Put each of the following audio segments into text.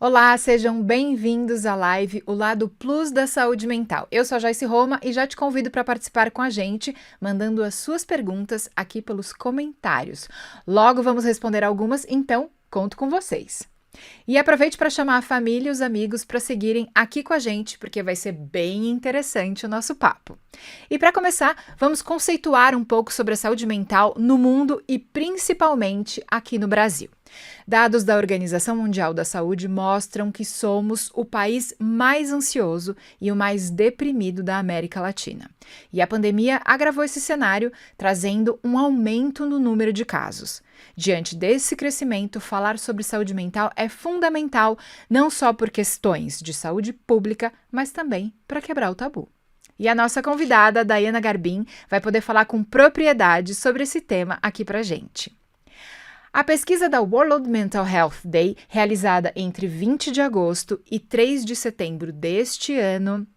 Olá, sejam bem-vindos à live O Lado Plus da Saúde Mental. Eu sou a Joyce Roma e já te convido para participar com a gente, mandando as suas perguntas aqui pelos comentários. Logo vamos responder algumas, então conto com vocês. E aproveite para chamar a família e os amigos para seguirem aqui com a gente, porque vai ser bem interessante o nosso papo. E para começar, vamos conceituar um pouco sobre a saúde mental no mundo e principalmente aqui no Brasil. Dados da Organização Mundial da Saúde mostram que somos o país mais ansioso e o mais deprimido da América Latina. E a pandemia agravou esse cenário, trazendo um aumento no número de casos. Diante desse crescimento, falar sobre saúde mental é fundamental, não só por questões de saúde pública, mas também para quebrar o tabu. E a nossa convidada, Daiana Garbim, vai poder falar com propriedade sobre esse tema aqui pra gente. A pesquisa da World Mental Health Day, realizada entre 20 de agosto e 3 de setembro deste ano,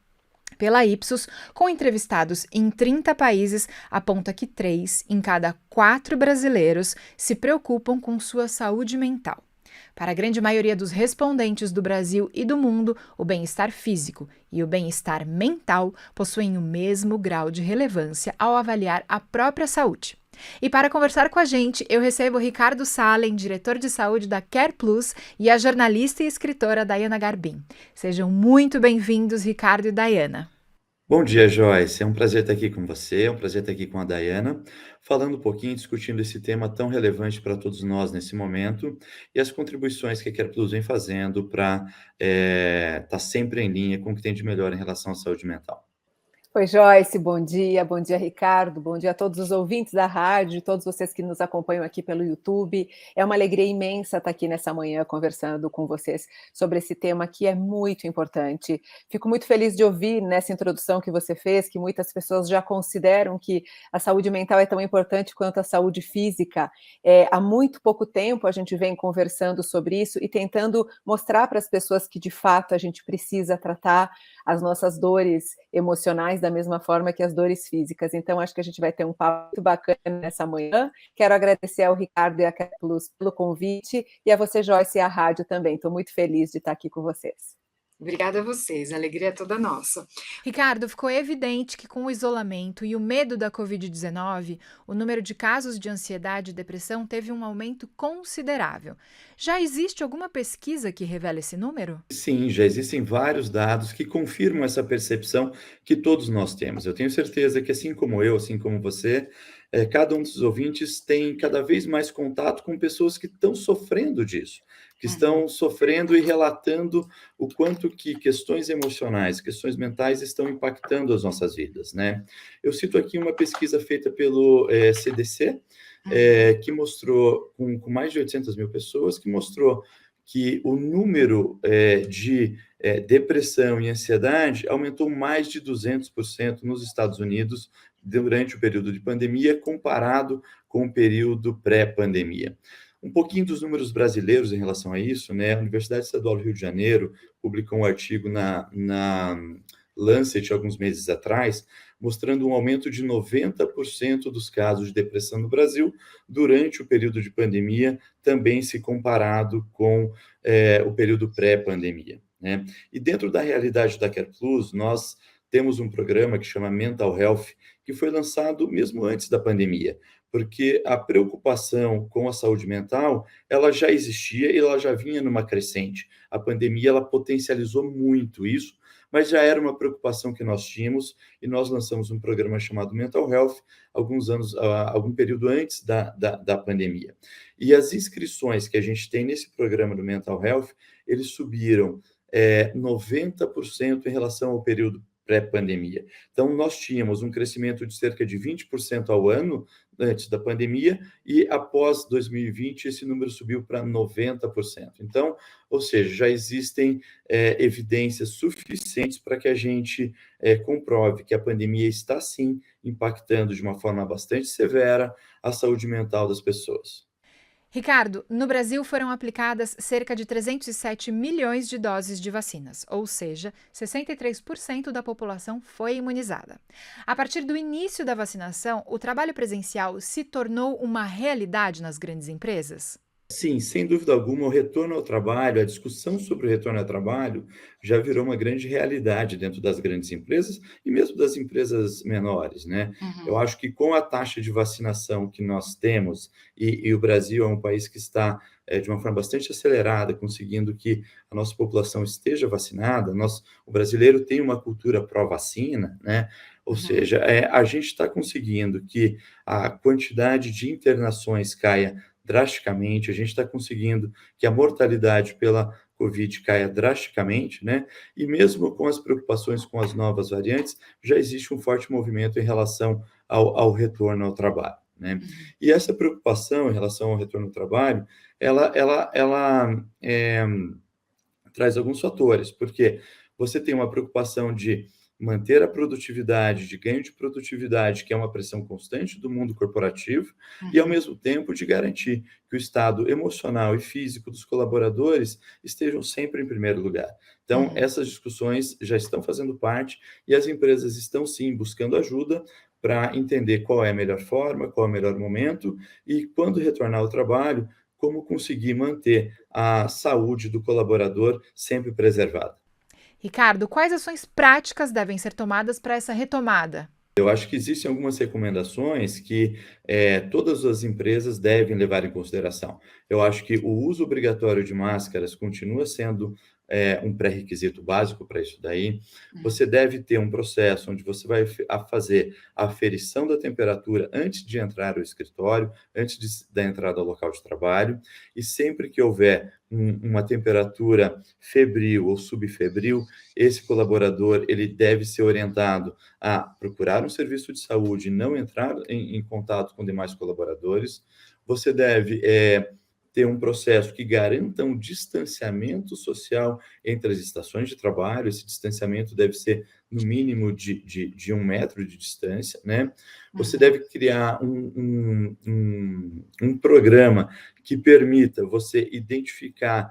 pela Ipsos, com entrevistados em 30 países, aponta que 3 em cada 4 brasileiros se preocupam com sua saúde mental. Para a grande maioria dos respondentes do Brasil e do mundo, o bem-estar físico e o bem-estar mental possuem o mesmo grau de relevância ao avaliar a própria saúde. E para conversar com a gente, eu recebo o Ricardo Salem, diretor de saúde da Care Plus, e a jornalista e escritora Daiana Garbim. Sejam muito bem-vindos, Ricardo e Daiana. Bom dia, Joyce. É um prazer estar aqui com você, é um prazer estar aqui com a Daiana, falando um pouquinho, discutindo esse tema tão relevante para todos nós nesse momento e as contribuições que a Care Plus vem fazendo para estar sempre em linha com o que tem de melhor em relação à saúde mental. Oi, Joyce, bom dia, Ricardo, bom dia a todos os ouvintes da rádio, todos vocês que nos acompanham aqui pelo YouTube. É uma alegria imensa estar aqui nessa manhã conversando com vocês sobre esse tema que é muito importante. Fico muito feliz de ouvir nessa introdução que você fez que muitas pessoas já consideram que a saúde mental é tão importante quanto a saúde física. Há muito pouco tempo a gente vem conversando sobre isso e tentando mostrar para as pessoas que de fato a gente precisa tratar as nossas dores emocionais da mesma forma que as dores físicas. Então, acho que a gente vai ter um papo muito bacana nessa manhã. Quero agradecer ao Ricardo e à Care Plus pelo convite e a você, Joyce, e à rádio também. Estou muito feliz de estar aqui com vocês. Obrigada a vocês, a alegria é toda nossa. Ricardo, ficou evidente que com o isolamento e o medo da Covid-19, o número de casos de ansiedade e depressão teve um aumento considerável. Já existe alguma pesquisa que revela esse número? Sim, já existem vários dados que confirmam essa percepção que todos nós temos. Eu tenho certeza que, assim como eu, assim como você, cada um dos ouvintes tem cada vez mais contato com pessoas que estão sofrendo disso, que estão sofrendo e relatando o quanto que questões emocionais, questões mentais estão impactando as nossas vidas, né? Eu cito aqui uma pesquisa feita pelo CDC, que mostrou, com mais de 800 mil pessoas, que mostrou que o número de depressão e ansiedade aumentou mais de 200% nos Estados Unidos durante o período de pandemia, comparado com o período pré-pandemia. Um pouquinho dos números brasileiros em relação a isso, né? A Universidade Estadual do Rio de Janeiro publicou um artigo na Lancet alguns meses atrás, mostrando um aumento de 90% dos casos de depressão no Brasil durante o período de pandemia, também se comparado com o período pré-pandemia, né? E dentro da realidade da Care Plus, nós temos um programa que chama Mental Health, que foi lançado mesmo antes da pandemia, porque a preocupação com a saúde mental, ela já existia e ela já vinha numa crescente. A pandemia, ela potencializou muito isso, mas já era uma preocupação que nós tínhamos e nós lançamos um programa chamado Mental Health algum período antes da pandemia. E as inscrições que a gente tem nesse programa do Mental Health, eles subiram 90% em relação ao período pré-pandemia. Então, nós tínhamos um crescimento de cerca de 20% ao ano antes da pandemia e após 2020 esse número subiu para 90%. Então, ou seja, já existem evidências suficientes para que a gente comprove que a pandemia está sim impactando de uma forma bastante severa a saúde mental das pessoas. Ricardo, no Brasil foram aplicadas cerca de 307 milhões de doses de vacinas, ou seja, 63% da população foi imunizada. A partir do início da vacinação, o trabalho presencial se tornou uma realidade nas grandes empresas? Sim, sem dúvida alguma, o retorno ao trabalho, a discussão sobre o retorno ao trabalho já virou uma grande realidade dentro das grandes empresas e mesmo das empresas menores, né? Eu Uhum, acho que com a taxa de vacinação que nós temos, e o Brasil é um país que está, de uma forma bastante acelerada, conseguindo que a nossa população esteja vacinada, o brasileiro tem uma cultura pró-vacina, né? Ou uhum, seja, a gente está conseguindo que a quantidade de internações caia drasticamente, a gente está conseguindo que a mortalidade pela Covid caia drasticamente, né? E mesmo com as preocupações com as novas variantes, já existe um forte movimento em relação ao retorno ao trabalho, né? uhum, E essa preocupação em relação ao retorno ao trabalho, ela traz alguns fatores, porque você tem uma preocupação de manter a produtividade, de ganho de produtividade, que é uma pressão constante do mundo corporativo, e ao uhum, mesmo tempo de garantir que o estado emocional e físico dos colaboradores estejam sempre em primeiro lugar. Então, uhum. essas discussões já estão fazendo parte e as empresas estão sim buscando ajuda para entender qual é a melhor forma, qual é o melhor momento e quando retornar ao trabalho, como conseguir manter a saúde do colaborador sempre preservada. Ricardo, quais ações práticas devem ser tomadas para essa retomada? Eu acho que existem algumas recomendações que todas as empresas devem levar em consideração. Eu acho que o uso obrigatório de máscaras continua sendo um pré-requisito básico para isso daí. Uhum, Você deve ter um processo onde você vai fazer a aferição da temperatura antes de entrar ao escritório, antes da entrada ao local de trabalho, e sempre que houver uma temperatura febril ou subfebril, esse colaborador ele deve ser orientado a procurar um serviço de saúde, não entrar em contato com demais colaboradores. Você deve ter um processo que garanta um distanciamento social entre as estações de trabalho. Esse distanciamento deve ser no mínimo de 1 metro de distância, né? Você uhum, deve criar um programa que permita você identificar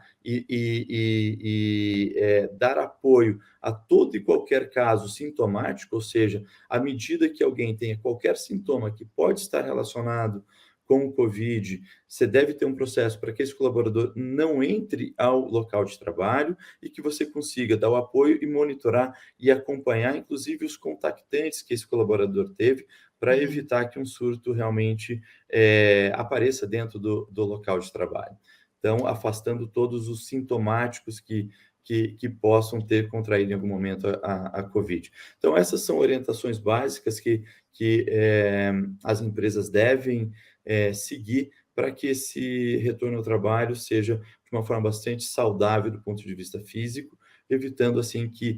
dar apoio a todo e qualquer caso sintomático, ou seja, à medida que alguém tenha qualquer sintoma que pode estar relacionado com o Covid, você deve ter um processo para que esse colaborador não entre ao local de trabalho e que você consiga dar o apoio e monitorar e acompanhar, inclusive, os contactantes que esse colaborador teve, para uhum. evitar que um surto realmente apareça dentro do local de trabalho. Então, afastando todos os sintomáticos que possam ter contraído em algum momento a Covid. Então, essas são orientações básicas que as empresas devem seguir para que esse retorno ao trabalho seja de uma forma bastante saudável do ponto de vista físico, evitando assim que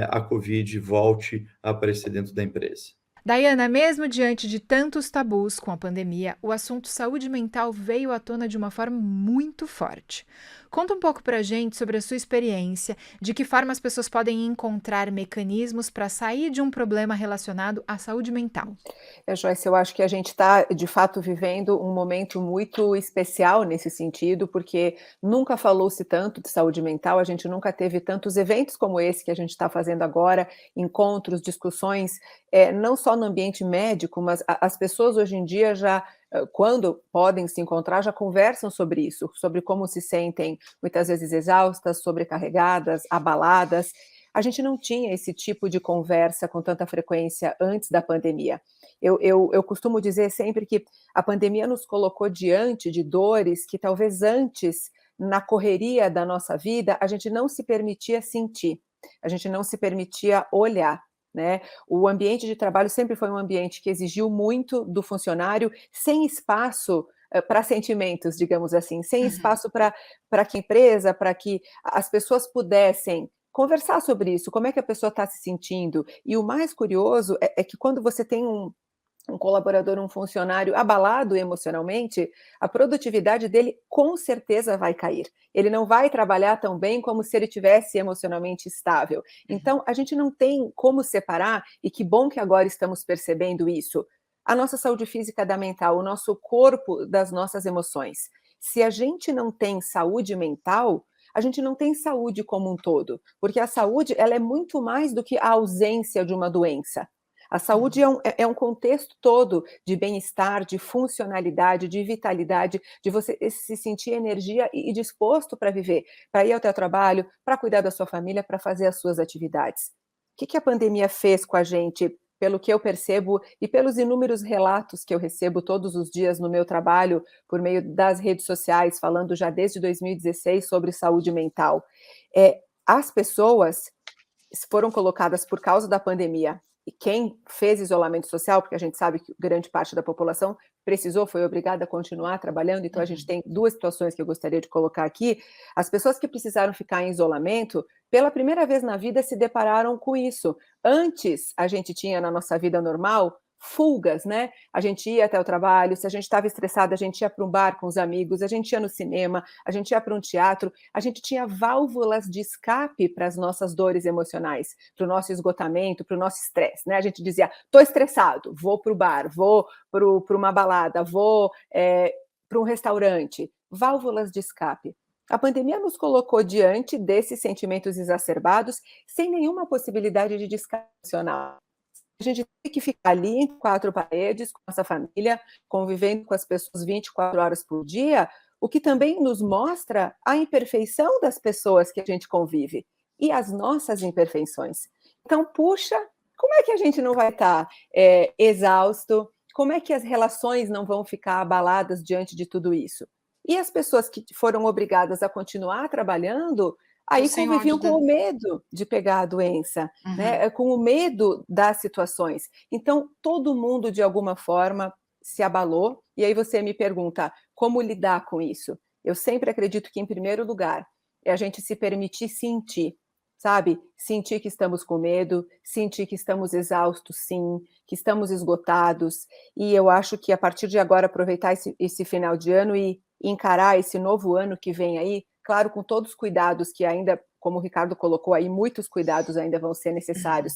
a Covid volte a aparecer dentro da empresa. Daiana, mesmo diante de tantos tabus com a pandemia, o assunto saúde mental veio à tona de uma forma muito forte. Conta um pouco pra gente sobre a sua experiência, de que forma as pessoas podem encontrar mecanismos para sair de um problema relacionado à saúde mental. Joyce, eu acho que a gente está, de fato, vivendo um momento muito especial nesse sentido, porque nunca falou-se tanto de saúde mental, a gente nunca teve tantos eventos como esse que a gente está fazendo agora, encontros, discussões, não só no ambiente médico, mas as pessoas hoje em dia já, quando podem se encontrar, já conversam sobre isso, sobre como se sentem muitas vezes exaustas, sobrecarregadas, abaladas. A gente não tinha esse tipo de conversa com tanta frequência antes da pandemia. Eu costumo dizer sempre que a pandemia nos colocou diante de dores que talvez antes, na correria da nossa vida, a gente não se permitia sentir, a gente não se permitia olhar, né. O ambiente de trabalho sempre foi um ambiente que exigiu muito do funcionário, sem espaço, para sentimentos, digamos assim, sem Uhum, espaço para que a empresa, para que as pessoas pudessem conversar sobre isso, como é que a pessoa está se sentindo. E o mais curioso é que quando você tem um colaborador, um funcionário abalado emocionalmente, a produtividade dele com certeza vai cair. Ele não vai trabalhar tão bem como se ele tivesse emocionalmente estável. uhum, Então, a gente não tem como separar, e que bom que agora estamos percebendo isso, a nossa saúde física da mental, o nosso corpo das nossas emoções. Se a gente não tem saúde mental, a gente não tem saúde como um todo, porque a saúde ela é muito mais do que a ausência de uma doença. A saúde é um contexto todo de bem-estar, de funcionalidade, de vitalidade, de você se sentir energia e disposto para viver, para ir ao teu trabalho, para cuidar da sua família, para fazer as suas atividades. O que a pandemia fez com a gente, pelo que eu percebo e pelos inúmeros relatos que eu recebo todos os dias no meu trabalho, por meio das redes sociais, falando já desde 2016 sobre saúde mental? As pessoas foram colocadas por causa da pandemia, e quem fez isolamento social, porque a gente sabe que grande parte da população precisou, foi obrigada a continuar trabalhando, então a gente tem duas situações que eu gostaria de colocar aqui. As pessoas que precisaram ficar em isolamento, pela primeira vez na vida se depararam com isso. Antes, a gente tinha na nossa vida normal fugas, né? A gente ia até o trabalho, se a gente estava estressado, a gente ia para um bar com os amigos, a gente ia no cinema, a gente ia para um teatro, a gente tinha válvulas de escape para as nossas dores emocionais, para o nosso esgotamento, para o nosso estresse, né? A gente dizia, estou estressado, vou para o bar, vou para uma balada, vou para um restaurante. Válvulas de escape. A pandemia nos colocou diante desses sentimentos exacerbados, sem nenhuma possibilidade de descanso emocional. A gente tem que ficar ali entre quatro paredes, com nossa família, convivendo com as pessoas 24 horas por dia, o que também nos mostra a imperfeição das pessoas que a gente convive e as nossas imperfeições. Então, puxa, como é que a gente não vai estar exausto? Como é que as relações não vão ficar abaladas diante de tudo isso? E as pessoas que foram obrigadas a continuar trabalhando, aí conviviam com o medo de pegar a doença, né? Com o medo das situações. Então, todo mundo, de alguma forma, se abalou. E aí você me pergunta, como lidar com isso? Eu sempre acredito que, em primeiro lugar, é a gente se permitir sentir, sabe? Sentir que estamos com medo, sentir que estamos exaustos, sim, que estamos esgotados. E eu acho que, a partir de agora, aproveitar esse final de ano e encarar esse novo ano que vem aí, claro, com todos os cuidados que ainda, como o Ricardo colocou aí, muitos cuidados ainda vão ser necessários,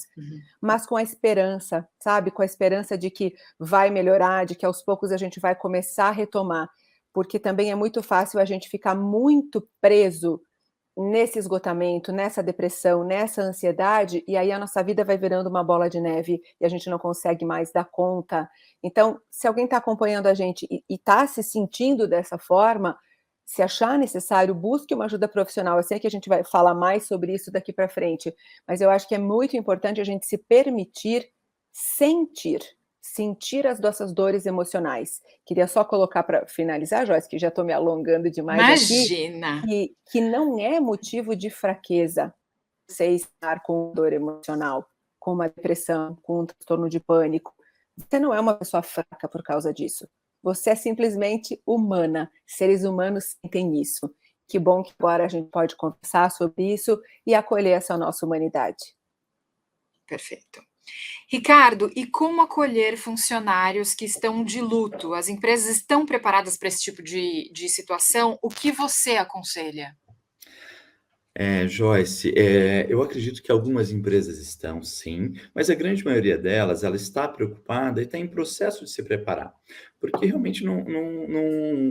mas com a esperança, sabe? Com a esperança de que vai melhorar, de que aos poucos a gente vai começar a retomar, porque também é muito fácil a gente ficar muito preso nesse esgotamento, nessa depressão, nessa ansiedade, e aí a nossa vida vai virando uma bola de neve e a gente não consegue mais dar conta. Então, se alguém está acompanhando a gente e está se sentindo dessa forma, se achar necessário, busque uma ajuda profissional. Eu sei que a gente vai falar mais sobre isso daqui para frente, mas eu acho que é muito importante a gente se permitir sentir as nossas dores emocionais. Queria só colocar para finalizar, Joyce, que já estou me alongando demais aqui, que não é motivo de fraqueza você estar com dor emocional, com uma depressão, com um transtorno de pânico. Você não é uma pessoa fraca por causa disso. Você é simplesmente humana. Seres humanos sentem isso. Que bom que agora a gente pode conversar sobre isso e acolher essa nossa humanidade. Perfeito. Ricardo, e como acolher funcionários que estão de luto? As empresas estão preparadas para esse tipo de situação? O que você aconselha? Joyce, eu acredito que algumas empresas estão, sim, mas a grande maioria delas, ela está preocupada e está em processo de se preparar, porque realmente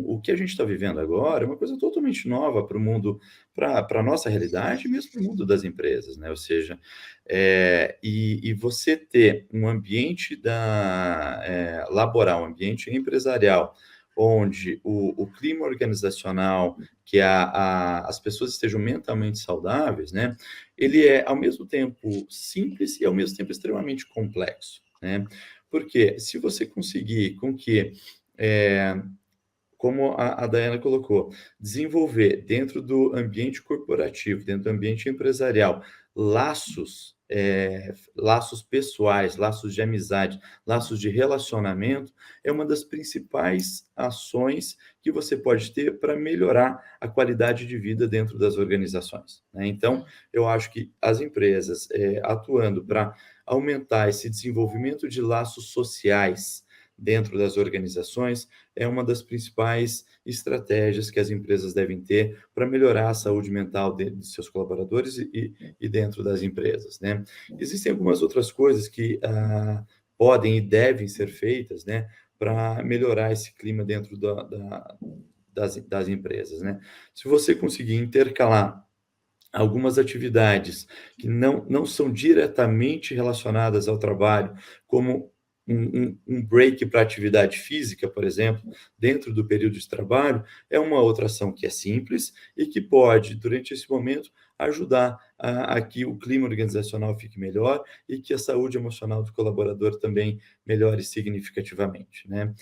o que a gente está vivendo agora é uma coisa totalmente nova para o mundo, para a nossa realidade e mesmo para o mundo das empresas, né? Ou seja, e você ter um ambiente laboral, um ambiente empresarial, onde o clima organizacional, que as pessoas estejam mentalmente saudáveis, né? Ele é, ao mesmo tempo, simples e, ao mesmo tempo, extremamente complexo, né? Porque se você conseguir com que, como a Daiana colocou, desenvolver dentro do ambiente corporativo, dentro do ambiente empresarial, laços pessoais, laços de amizade, laços de relacionamento, é uma das principais ações que você pode ter para melhorar a qualidade de vida dentro das organizações, né? Então, eu acho que as empresas atuando para aumentar esse desenvolvimento de laços sociais dentro das organizações é uma das principais estratégias que as empresas devem ter para melhorar a saúde mental de seus colaboradores e dentro das empresas, né? Existem algumas outras coisas que podem e devem ser feitas, né, para melhorar esse clima dentro das empresas, né? Se você conseguir intercalar algumas atividades que não são diretamente relacionadas ao trabalho, como um break para atividade física, por exemplo, dentro do período de trabalho, é uma outra ação que é simples e que pode, durante esse momento, ajudar a que o clima organizacional fique melhor e que a saúde emocional do colaborador também melhore significativamente, né?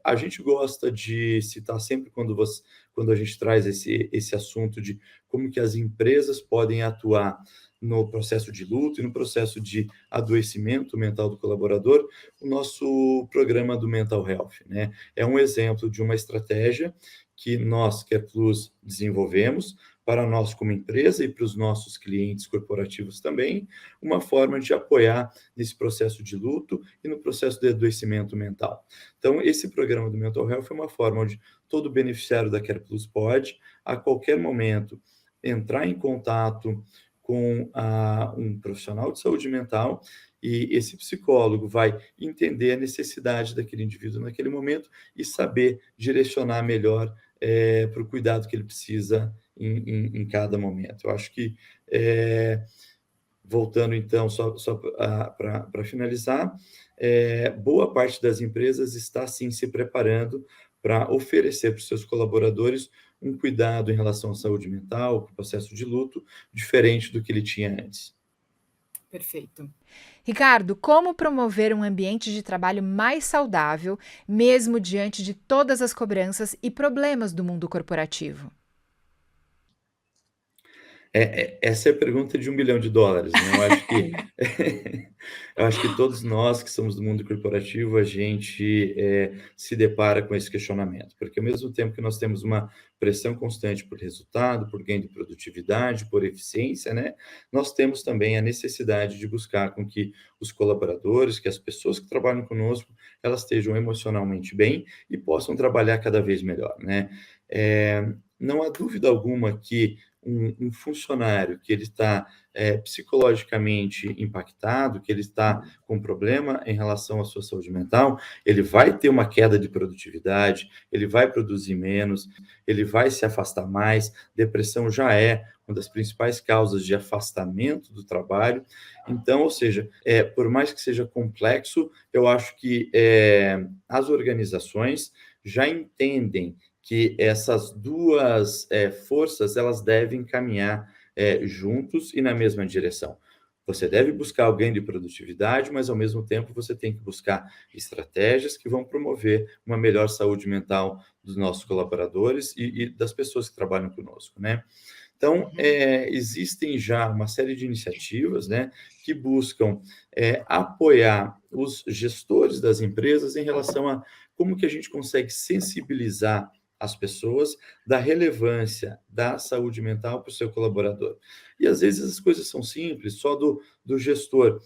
A gente gosta de citar sempre quando a gente traz esse assunto de como que as empresas podem atuar no processo de luto e no processo de adoecimento mental do colaborador, o nosso programa do Mental Health, né? É um exemplo de uma estratégia que nós, CarePlus, desenvolvemos para nós como empresa e para os nossos clientes corporativos também, uma forma de apoiar nesse processo de luto e no processo de adoecimento mental. Então, esse programa do Mental Health é uma forma onde todo beneficiário da CarePlus pode, a qualquer momento, entrar em contato com um profissional de saúde mental e esse psicólogo vai entender a necessidade daquele indivíduo naquele momento e saber direcionar melhor para o cuidado que ele precisa em cada momento. Eu acho que, voltando então, só para finalizar, boa parte das empresas está sim se preparando para oferecer para os seus colaboradores um cuidado em relação à saúde mental, processo de luto, diferente do que ele tinha antes. Perfeito. Ricardo, como promover um ambiente de trabalho mais saudável, mesmo diante de todas as cobranças e problemas do mundo corporativo? Essa é a pergunta de $1 bilhão, né? Eu acho que todos nós que somos do mundo corporativo, a gente se depara com esse questionamento, porque ao mesmo tempo que nós temos uma pressão constante por resultado, por ganho de produtividade, por eficiência, né? Nós temos também a necessidade de buscar com que os colaboradores, que as pessoas que trabalham conosco, elas estejam emocionalmente bem e possam trabalhar cada vez melhor, né? Não há dúvida alguma que um funcionário que ele está psicologicamente impactado, que ele está com problema em relação à sua saúde mental, ele vai ter uma queda de produtividade, ele vai produzir menos, ele vai se afastar mais. Depressão já é uma das principais causas de afastamento do trabalho. Então, ou seja, por mais que seja complexo, eu acho que as organizações já entendem que essas duas forças elas devem caminhar juntos e na mesma direção. Você deve buscar alguém de produtividade, mas ao mesmo tempo você tem que buscar estratégias que vão promover uma melhor saúde mental dos nossos colaboradores e das pessoas que trabalham conosco, né? Então, existem já uma série de iniciativas, né, que buscam apoiar os gestores das empresas em relação a como que a gente consegue sensibilizar as pessoas da relevância da saúde mental para o seu colaborador. E às vezes as coisas são simples, só do gestor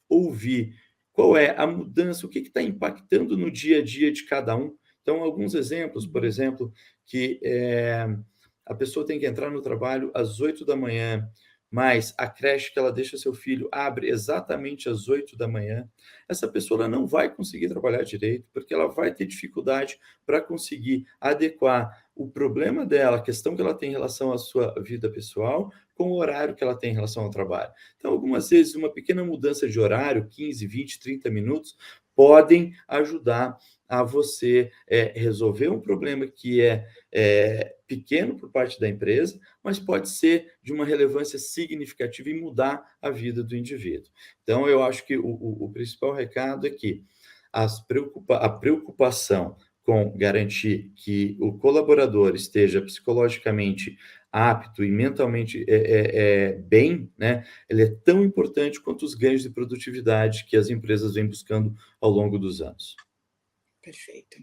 ouvir qual é a mudança, o que está impactando no dia a dia de cada um. Então, alguns exemplos, por exemplo, que a pessoa tem que entrar no trabalho às 8 da manhã, mas a creche que ela deixa seu filho abre exatamente às 8 da manhã, essa pessoa não vai conseguir trabalhar direito, porque ela vai ter dificuldade para conseguir adequar o problema dela, a questão que ela tem em relação à sua vida pessoal, com o horário que ela tem em relação ao trabalho. Então, algumas vezes, uma pequena mudança de horário, 15, 20, 30 minutos, podem ajudar a você resolver um problema que é pequeno por parte da empresa, mas pode ser de uma relevância significativa e mudar a vida do indivíduo. Então, eu acho que o principal recado é que a preocupação com garantir que o colaborador esteja psicologicamente apto e mentalmente bem, né, ele é tão importante quanto os ganhos de produtividade que as empresas vêm buscando ao longo dos anos. Perfeito.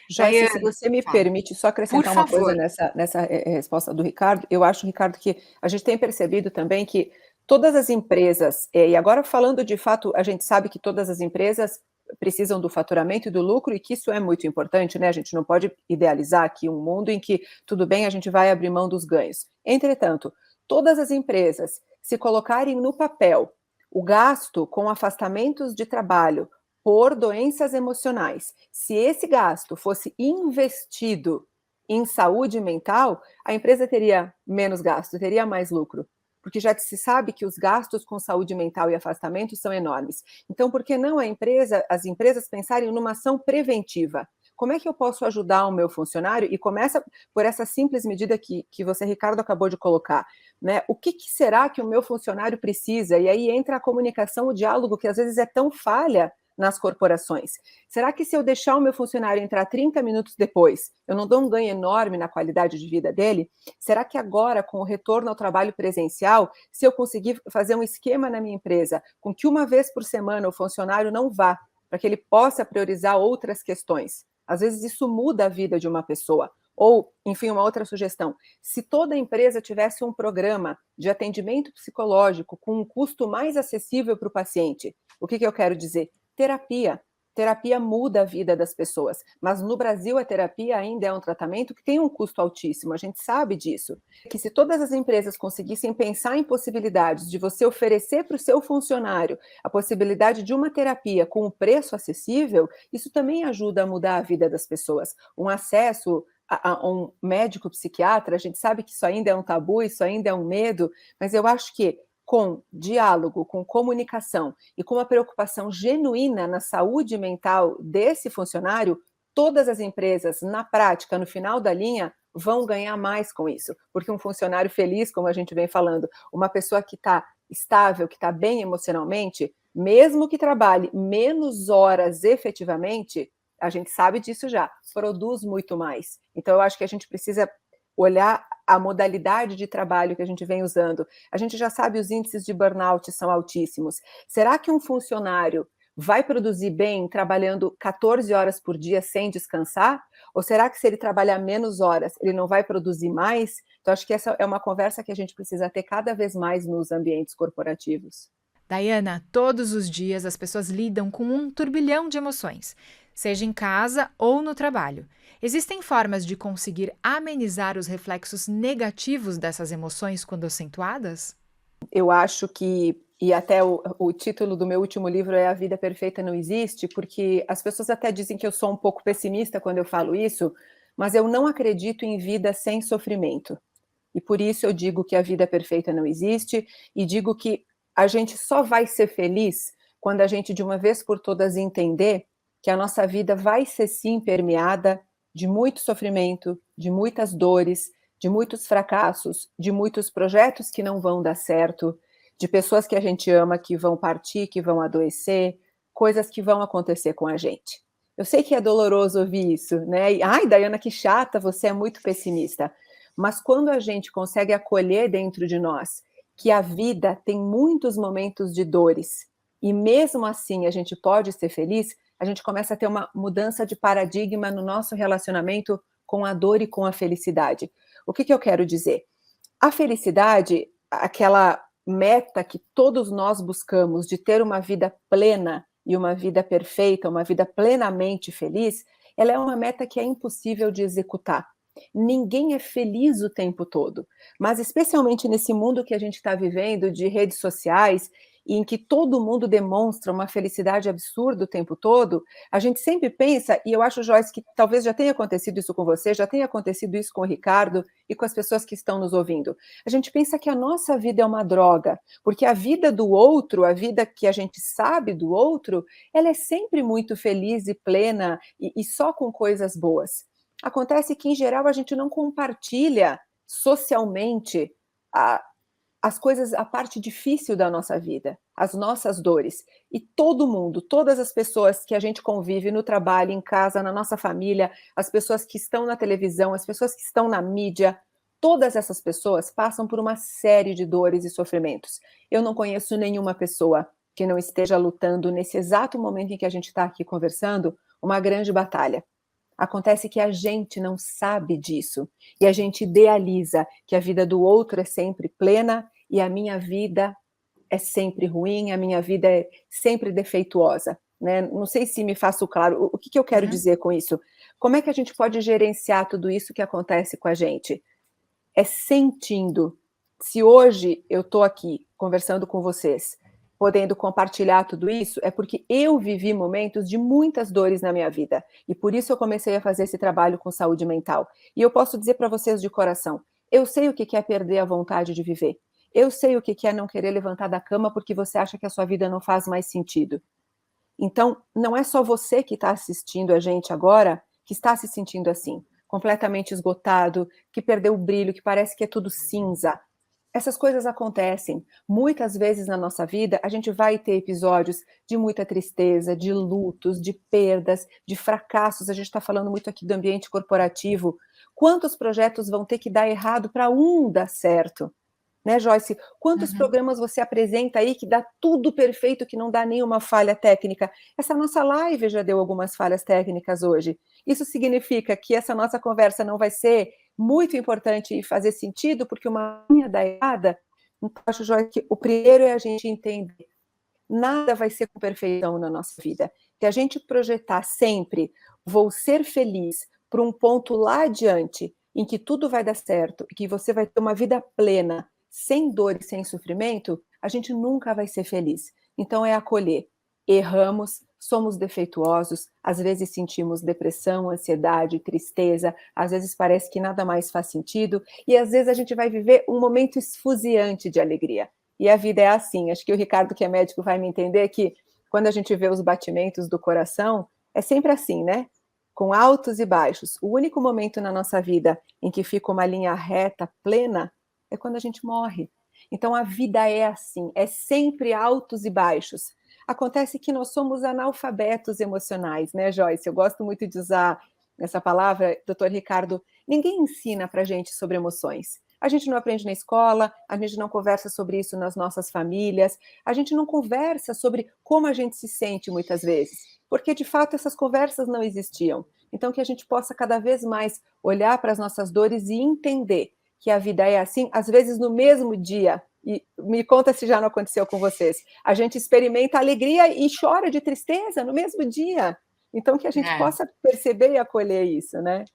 Joyce, se você me permite só acrescentar uma coisa nessa resposta do Ricardo, eu acho, Ricardo, que a gente tem percebido também que todas as empresas, e agora falando de fato, a gente sabe que todas as empresas precisam do faturamento e do lucro, e que isso é muito importante, né? A gente não pode idealizar aqui um mundo em que, tudo bem, a gente vai abrir mão dos ganhos. Entretanto, todas as empresas, se colocarem no papel o gasto com afastamentos de trabalho por doenças emocionais, se esse gasto fosse investido em saúde mental, a empresa teria menos gasto, teria mais lucro, porque já se sabe que os gastos com saúde mental e afastamento são enormes. Então, por que não as empresas pensarem numa ação preventiva? Como é que eu posso ajudar o meu funcionário? E começa por essa simples medida que você, Ricardo, acabou de colocar, né? O que será que o meu funcionário precisa? E aí entra a comunicação, o diálogo, que às vezes é tão falha nas corporações. Será que se eu deixar o meu funcionário entrar 30 minutos depois, eu não dou um ganho enorme na qualidade de vida dele? Será que agora, com o retorno ao trabalho presencial, se eu conseguir fazer um esquema na minha empresa com que uma vez por semana o funcionário não vá, para que ele possa priorizar outras questões? Às vezes isso muda a vida de uma pessoa. Ou, enfim, uma outra sugestão, se toda empresa tivesse um programa de atendimento psicológico com um custo mais acessível para o paciente, o que eu quero dizer? Terapia. Terapia muda a vida das pessoas, mas no Brasil a terapia ainda é um tratamento que tem um custo altíssimo, a gente sabe disso. Que se todas as empresas conseguissem pensar em possibilidades de você oferecer para o seu funcionário a possibilidade de uma terapia com um preço acessível, isso também ajuda a mudar a vida das pessoas. Um acesso a um médico psiquiatra, a gente sabe que isso ainda é um tabu, isso ainda é um medo, mas eu acho que com diálogo, com comunicação e com uma preocupação genuína na saúde mental desse funcionário, todas as empresas, na prática, no final da linha, vão ganhar mais com isso. Porque um funcionário feliz, como a gente vem falando, uma pessoa que está estável, que está bem emocionalmente, mesmo que trabalhe menos horas efetivamente, a gente sabe disso já, produz muito mais. Então, eu acho que a gente precisa olhar a modalidade de trabalho que a gente vem usando. A gente já sabe os índices de burnout são altíssimos. Será que um funcionário vai produzir bem trabalhando 14 horas por dia sem descansar? Ou será que se ele trabalhar menos horas, ele não vai produzir mais? Então, acho que essa é uma conversa que a gente precisa ter cada vez mais nos ambientes corporativos. Daiana, todos os dias as pessoas lidam com um turbilhão de emoções, seja em casa ou no trabalho. Existem formas de conseguir amenizar os reflexos negativos dessas emoções quando acentuadas? Eu acho que, e até o título do meu último livro é A Vida Perfeita Não Existe, porque as pessoas até dizem que eu sou um pouco pessimista quando eu falo isso, mas eu não acredito em vida sem sofrimento. E por isso eu digo que a vida perfeita não existe, e digo que a gente só vai ser feliz quando a gente, de uma vez por todas, entender que a nossa vida vai ser sim permeada de muito sofrimento, de muitas dores, de muitos fracassos, de muitos projetos que não vão dar certo, de pessoas que a gente ama que vão partir, que vão adoecer, coisas que vão acontecer com a gente. Eu sei que é doloroso ouvir isso, né? E, ai, Daiana, que chata, você é muito pessimista. Mas quando a gente consegue acolher dentro de nós que a vida tem muitos momentos de dores, e mesmo assim a gente pode ser feliz, a gente começa a ter uma mudança de paradigma no nosso relacionamento com a dor e com a felicidade. O que eu quero dizer? A felicidade, aquela meta que todos nós buscamos de ter uma vida plena e uma vida perfeita, uma vida plenamente feliz, ela é uma meta que é impossível de executar. Ninguém é feliz o tempo todo, mas especialmente nesse mundo que a gente está vivendo de redes sociais, em que todo mundo demonstra uma felicidade absurda o tempo todo, a gente sempre pensa, e eu acho, Joyce, que talvez já tenha acontecido isso com você, já tenha acontecido isso com o Ricardo e com as pessoas que estão nos ouvindo. A gente pensa que a nossa vida é uma droga, porque a vida do outro, a vida que a gente sabe do outro, ela é sempre muito feliz e plena e só com coisas boas. Acontece que, em geral, a gente não compartilha socialmente as coisas, a parte difícil da nossa vida, as nossas dores. E todo mundo, todas as pessoas que a gente convive no trabalho, em casa, na nossa família, as pessoas que estão na televisão, as pessoas que estão na mídia, todas essas pessoas passam por uma série de dores e sofrimentos. Eu não conheço nenhuma pessoa que não esteja lutando, nesse exato momento em que a gente está aqui conversando, uma grande batalha. Acontece que a gente não sabe disso e a gente idealiza que a vida do outro é sempre plena e a minha vida é sempre ruim, a minha vida é sempre defeituosa, né? Não sei se me faço claro. O que eu quero dizer com isso? Como é que a gente pode gerenciar tudo isso que acontece com a gente? É sentindo. Se hoje eu estou aqui conversando com vocês, podendo compartilhar tudo isso é porque eu vivi momentos de muitas dores na minha vida. E por isso eu comecei a fazer esse trabalho com saúde mental. E eu posso dizer para vocês de coração, eu sei o que é perder a vontade de viver. Eu sei o que é não querer levantar da cama porque você acha que a sua vida não faz mais sentido. Então, não é só você que está assistindo a gente agora que está se sentindo assim, completamente esgotado, que perdeu o brilho, que parece que é tudo cinza. Essas coisas acontecem. Muitas vezes na nossa vida, a gente vai ter episódios de muita tristeza, de lutos, de perdas, de fracassos. A gente está falando muito aqui do ambiente corporativo. Quantos projetos vão ter que dar errado para um dar certo? Né, Joyce? Quantos programas você apresenta aí que dá tudo perfeito, que não dá nenhuma falha técnica? Essa nossa live já deu algumas falhas técnicas hoje. Isso significa que essa nossa conversa não vai ser muito importante e fazer sentido, porque uma linha dá errada? Então, acho, Joyce, que o primeiro é a gente entender. Nada vai ser com perfeição na nossa vida. Se a gente projetar sempre, vou ser feliz para um ponto lá adiante, em que tudo vai dar certo, e que você vai ter uma vida plena, sem dor e sem sofrimento, a gente nunca vai ser feliz. Então é acolher. Erramos, somos defeituosos, às vezes sentimos depressão, ansiedade, tristeza, às vezes parece que nada mais faz sentido, e às vezes a gente vai viver um momento esfuziante de alegria. E a vida é assim. Acho que o Ricardo, que é médico, vai me entender que quando a gente vê os batimentos do coração, é sempre assim, né? Com altos e baixos. O único momento na nossa vida em que fica uma linha reta, plena, é quando a gente morre. Então a vida é assim, é sempre altos e baixos. Acontece que nós somos analfabetos emocionais, né, Joyce? Eu gosto muito de usar essa palavra, doutor Ricardo. Ninguém ensina pra gente sobre emoções. A gente não aprende na escola, a gente não conversa sobre isso nas nossas famílias, a gente não conversa sobre como a gente se sente muitas vezes, porque de fato essas conversas não existiam. Então que a gente possa cada vez mais olhar para as nossas dores e entender que a vida é assim, às vezes no mesmo dia, e me conta se já não aconteceu com vocês, a gente experimenta alegria e chora de tristeza no mesmo dia. Então que a gente possa perceber e acolher isso, né?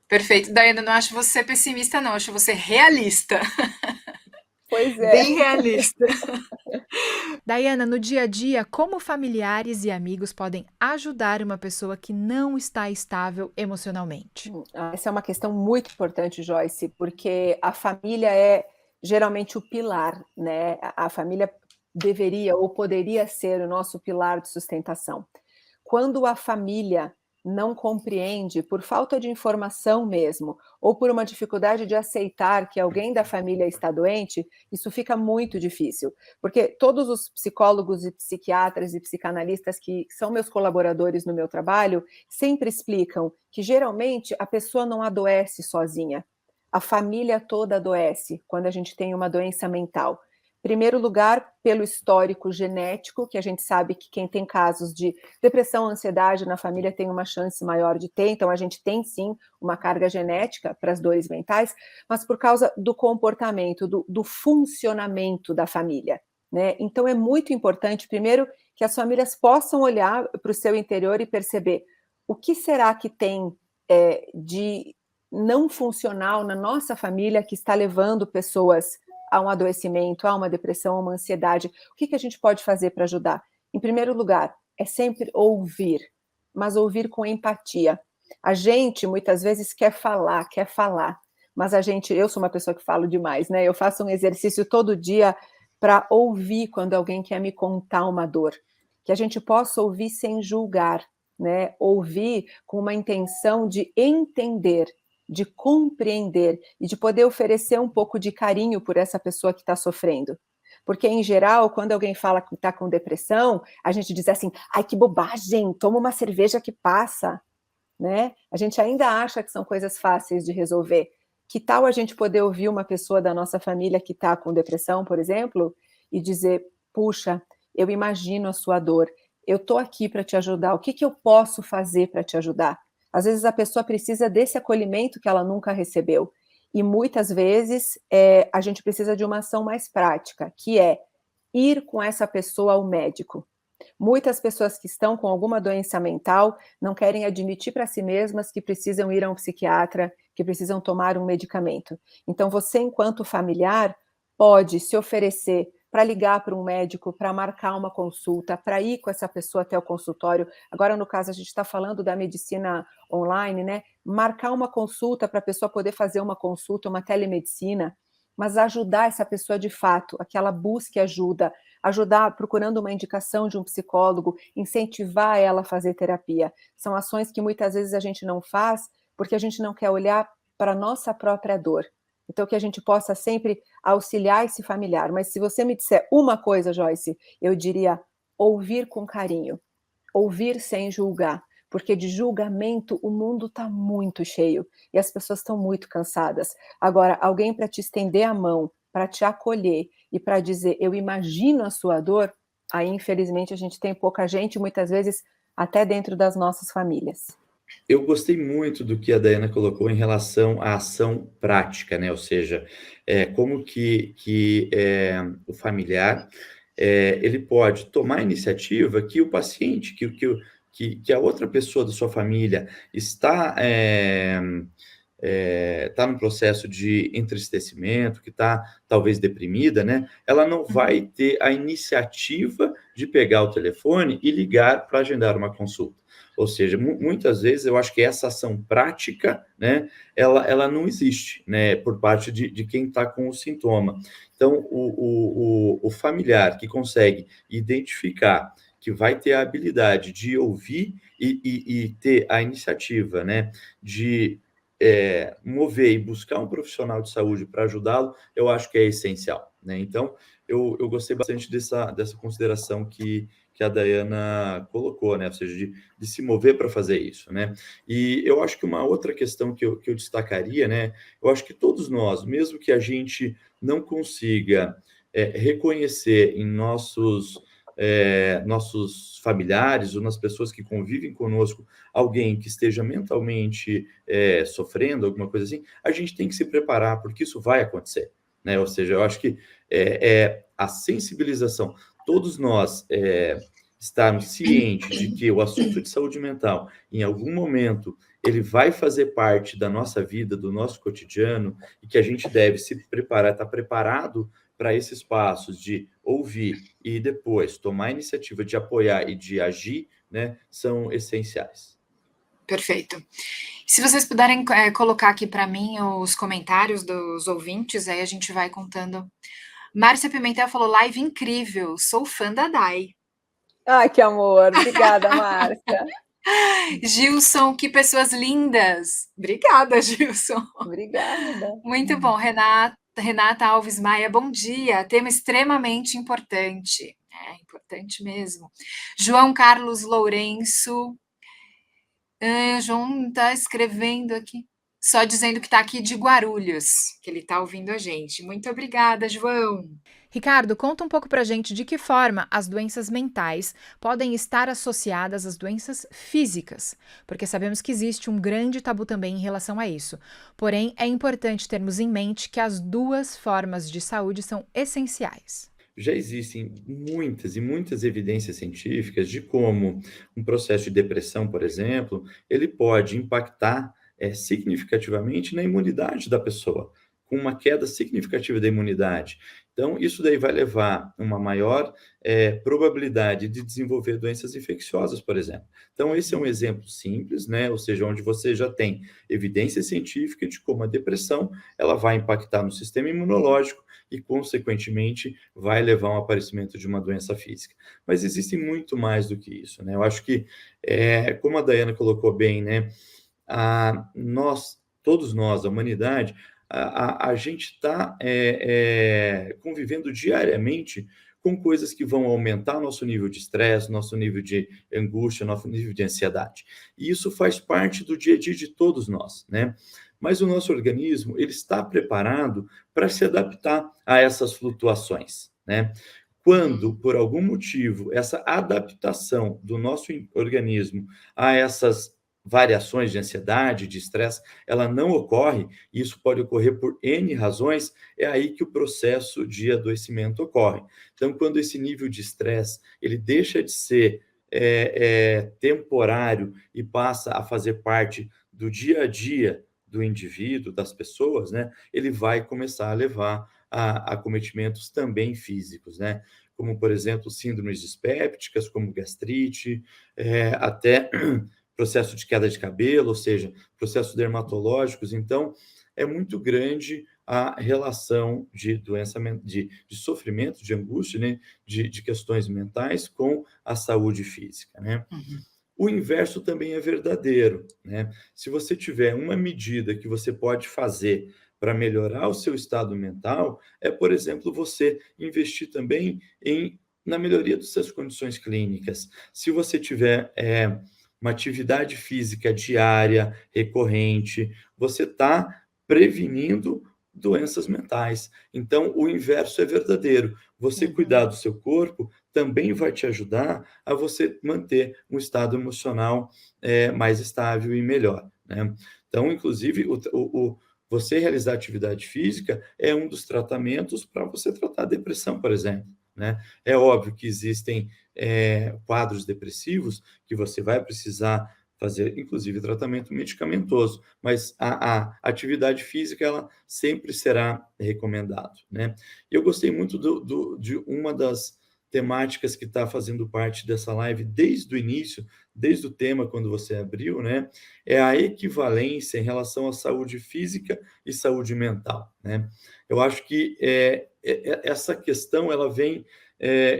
Perfeito. Daiana, não acho você pessimista, não, acho você realista. Pois é. Bem realista. Daiana, no dia a dia, como familiares e amigos podem ajudar uma pessoa que não está estável emocionalmente? Essa é uma questão muito importante, Joyce, porque a família é geralmente o pilar, né? A família deveria ou poderia ser o nosso pilar de sustentação. Quando a família não compreende, por falta de informação mesmo, ou por uma dificuldade de aceitar que alguém da família está doente, isso fica muito difícil. Porque todos os psicólogos e psiquiatras e psicanalistas que são meus colaboradores no meu trabalho sempre explicam que geralmente a pessoa não adoece sozinha. A família toda adoece quando a gente tem uma doença mental. Primeiro lugar, pelo histórico genético, que a gente sabe que quem tem casos de depressão, ansiedade na família tem uma chance maior de ter, então a gente tem sim uma carga genética para as dores mentais, mas por causa do comportamento, do funcionamento da família, né? Então é muito importante, primeiro, que as famílias possam olhar para o seu interior e perceber o que será que tem de não funcional na nossa família que está levando pessoas a um adoecimento, a uma depressão, a uma ansiedade. O que a gente pode fazer para ajudar? Em primeiro lugar, é sempre ouvir, mas ouvir com empatia. A gente, muitas vezes, quer falar, mas eu sou uma pessoa que falo demais, né? Eu faço um exercício todo dia para ouvir quando alguém quer me contar uma dor. Que a gente possa ouvir sem julgar, né? Ouvir com uma intenção de entender, de compreender e de poder oferecer um pouco de carinho por essa pessoa que está sofrendo. Porque, em geral, quando alguém fala que está com depressão, a gente diz assim, ai, que bobagem, toma uma cerveja que passa, né? A gente ainda acha que são coisas fáceis de resolver. Que tal a gente poder ouvir uma pessoa da nossa família que está com depressão, por exemplo, e dizer, puxa, eu imagino a sua dor, eu estou aqui para te ajudar, o que eu posso fazer para te ajudar? Às vezes a pessoa precisa desse acolhimento que ela nunca recebeu. E muitas vezes a gente precisa de uma ação mais prática, que é ir com essa pessoa ao médico. Muitas pessoas que estão com alguma doença mental não querem admitir para si mesmas que precisam ir a um psiquiatra, que precisam tomar um medicamento. Então você, enquanto familiar, pode se oferecer para ligar para um médico, para marcar uma consulta, para ir com essa pessoa até o consultório. Agora, no caso, a gente está falando da medicina online, né? Marcar uma consulta para a pessoa poder fazer uma consulta, uma telemedicina, mas ajudar essa pessoa de fato, a que ela busque ajuda, ajudar procurando uma indicação de um psicólogo, incentivar ela a fazer terapia. São ações que muitas vezes a gente não faz porque a gente não quer olhar para a nossa própria dor. Então, que a gente possa sempre auxiliar esse familiar. Mas se você me disser uma coisa, Joyce, eu diria ouvir com carinho, ouvir sem julgar, porque de julgamento o mundo está muito cheio e as pessoas estão muito cansadas. Agora, alguém para te estender a mão, para te acolher e para dizer, eu imagino a sua dor, aí infelizmente a gente tem pouca gente, muitas vezes até dentro das nossas famílias. Eu gostei muito do que a Daiana colocou em relação à ação prática, né? Ou seja, como que o familiar ele pode tomar a iniciativa que o paciente, que a outra pessoa da sua família está está no processo de entristecimento, que está talvez deprimida, né? Ela não vai ter a iniciativa de pegar o telefone e ligar para agendar uma consulta. Ou seja, muitas vezes eu acho que essa ação prática, né, ela não existe, né, por parte de quem está com o sintoma. Então, o familiar que consegue identificar que vai ter a habilidade de ouvir e ter a iniciativa, né, de mover e buscar um profissional de saúde para ajudá-lo, eu acho que é essencial, né? Então, eu gostei bastante dessa consideração que a Daiana colocou, né? Ou seja, de se mover para fazer isso, né? E eu acho que uma outra questão que eu destacaria, né? Eu acho que todos nós, mesmo que a gente não consiga reconhecer em nossos familiares ou nas pessoas que convivem conosco alguém que esteja mentalmente sofrendo, alguma coisa assim, a gente tem que se preparar, porque isso vai acontecer, né? Ou seja, eu acho que a sensibilização, todos nós estarmos cientes de que o assunto de saúde mental, em algum momento, ele vai fazer parte da nossa vida, do nosso cotidiano, e que a gente deve se preparar, estar preparado para esses passos de ouvir e depois tomar a iniciativa de apoiar e de agir, né, são essenciais. Perfeito. Se vocês puderem colocar aqui para mim os comentários dos ouvintes, aí a gente vai contando. Márcia Pimentel falou, live incrível, sou fã da Dai. Ai, que amor, obrigada, Márcia. Gilson, que pessoas lindas. Obrigada, Gilson. Obrigada. Muito bom, Renata Alves Maia, bom dia. Tema extremamente importante. Importante mesmo. João Carlos Lourenço. João está escrevendo aqui. Só dizendo que está aqui de Guarulhos, que ele está ouvindo a gente. Muito obrigada, João. Ricardo, conta um pouco pra gente de que forma as doenças mentais podem estar associadas às doenças físicas, porque sabemos que existe um grande tabu também em relação a isso. Porém, é importante termos em mente que as duas formas de saúde são essenciais. Já existem muitas e muitas evidências científicas de como um processo de depressão, por exemplo, ele pode impactar significativamente na imunidade da pessoa, com uma queda significativa da imunidade. Então, isso daí vai levar uma maior probabilidade de desenvolver doenças infecciosas, por exemplo. Então, esse é um exemplo simples, né? Ou seja, onde você já tem evidência científica de como a depressão ela vai impactar no sistema imunológico e, consequentemente, vai levar ao aparecimento de uma doença física. Mas existe muito mais do que isso, né? Eu acho que, como a Daiana colocou bem, né? Todos nós, a humanidade, a gente está convivendo diariamente com coisas que vão aumentar nosso nível de estresse, nosso nível de angústia, nosso nível de ansiedade. E isso faz parte do dia a dia de todos nós, né? Mas o nosso organismo, ele está preparado para se adaptar a essas flutuações, né? Quando, por algum motivo, essa adaptação do nosso organismo a essas variações de ansiedade, de estresse, ela não ocorre, e isso pode ocorrer por N razões, é aí que o processo de adoecimento ocorre. Então, quando esse nível de estresse, ele deixa de ser temporário e passa a fazer parte do dia a dia do indivíduo, das pessoas, né, ele vai começar a levar a acometimentos também físicos, né? Como, por exemplo, síndromes dispépticas, como gastrite, até processo de queda de cabelo, ou seja, processos dermatológicos. Então, é muito grande a relação de doença, de sofrimento, de angústia, né? de questões mentais com a saúde física, né? Uhum. O inverso também é verdadeiro, né? Se você tiver uma medida que você pode fazer para melhorar o seu estado mental, é, por exemplo, você investir também na melhoria das suas condições clínicas. Se você tiver uma atividade física diária, recorrente, você está prevenindo doenças mentais. Então, o inverso é verdadeiro. Você cuidar do seu corpo também vai te ajudar a você manter um estado emocional mais estável e melhor, né? Então, inclusive, você realizar atividade física é um dos tratamentos para você tratar a depressão, por exemplo, né? É óbvio que existem quadros depressivos que você vai precisar fazer, inclusive, tratamento medicamentoso, mas a atividade física, ela sempre será recomendada, né? Eu gostei muito de uma das temáticas que está fazendo parte dessa live desde o início, desde o tema, quando você abriu, né? É a equivalência em relação à saúde física e saúde mental, né? Eu acho que essa questão, ela vem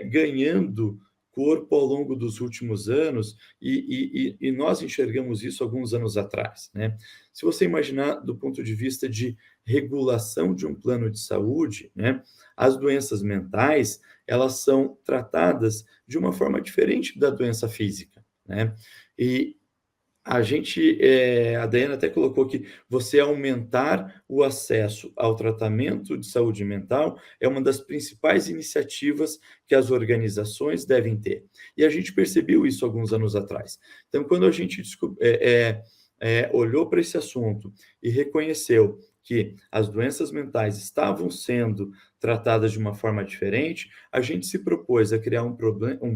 ganhando corpo ao longo dos últimos anos e nós enxergamos isso alguns anos atrás, né? Se você imaginar do ponto de vista de regulação de um plano de saúde, né? As doenças mentais, elas são tratadas de uma forma diferente da doença física, né? E a Daiana até colocou que você aumentar o acesso ao tratamento de saúde mental é uma das principais iniciativas que as organizações devem ter. E a gente percebeu isso alguns anos atrás. Então, quando a gente olhou para esse assunto e reconheceu que as doenças mentais estavam sendo tratadas de uma forma diferente, a gente se propôs a criar um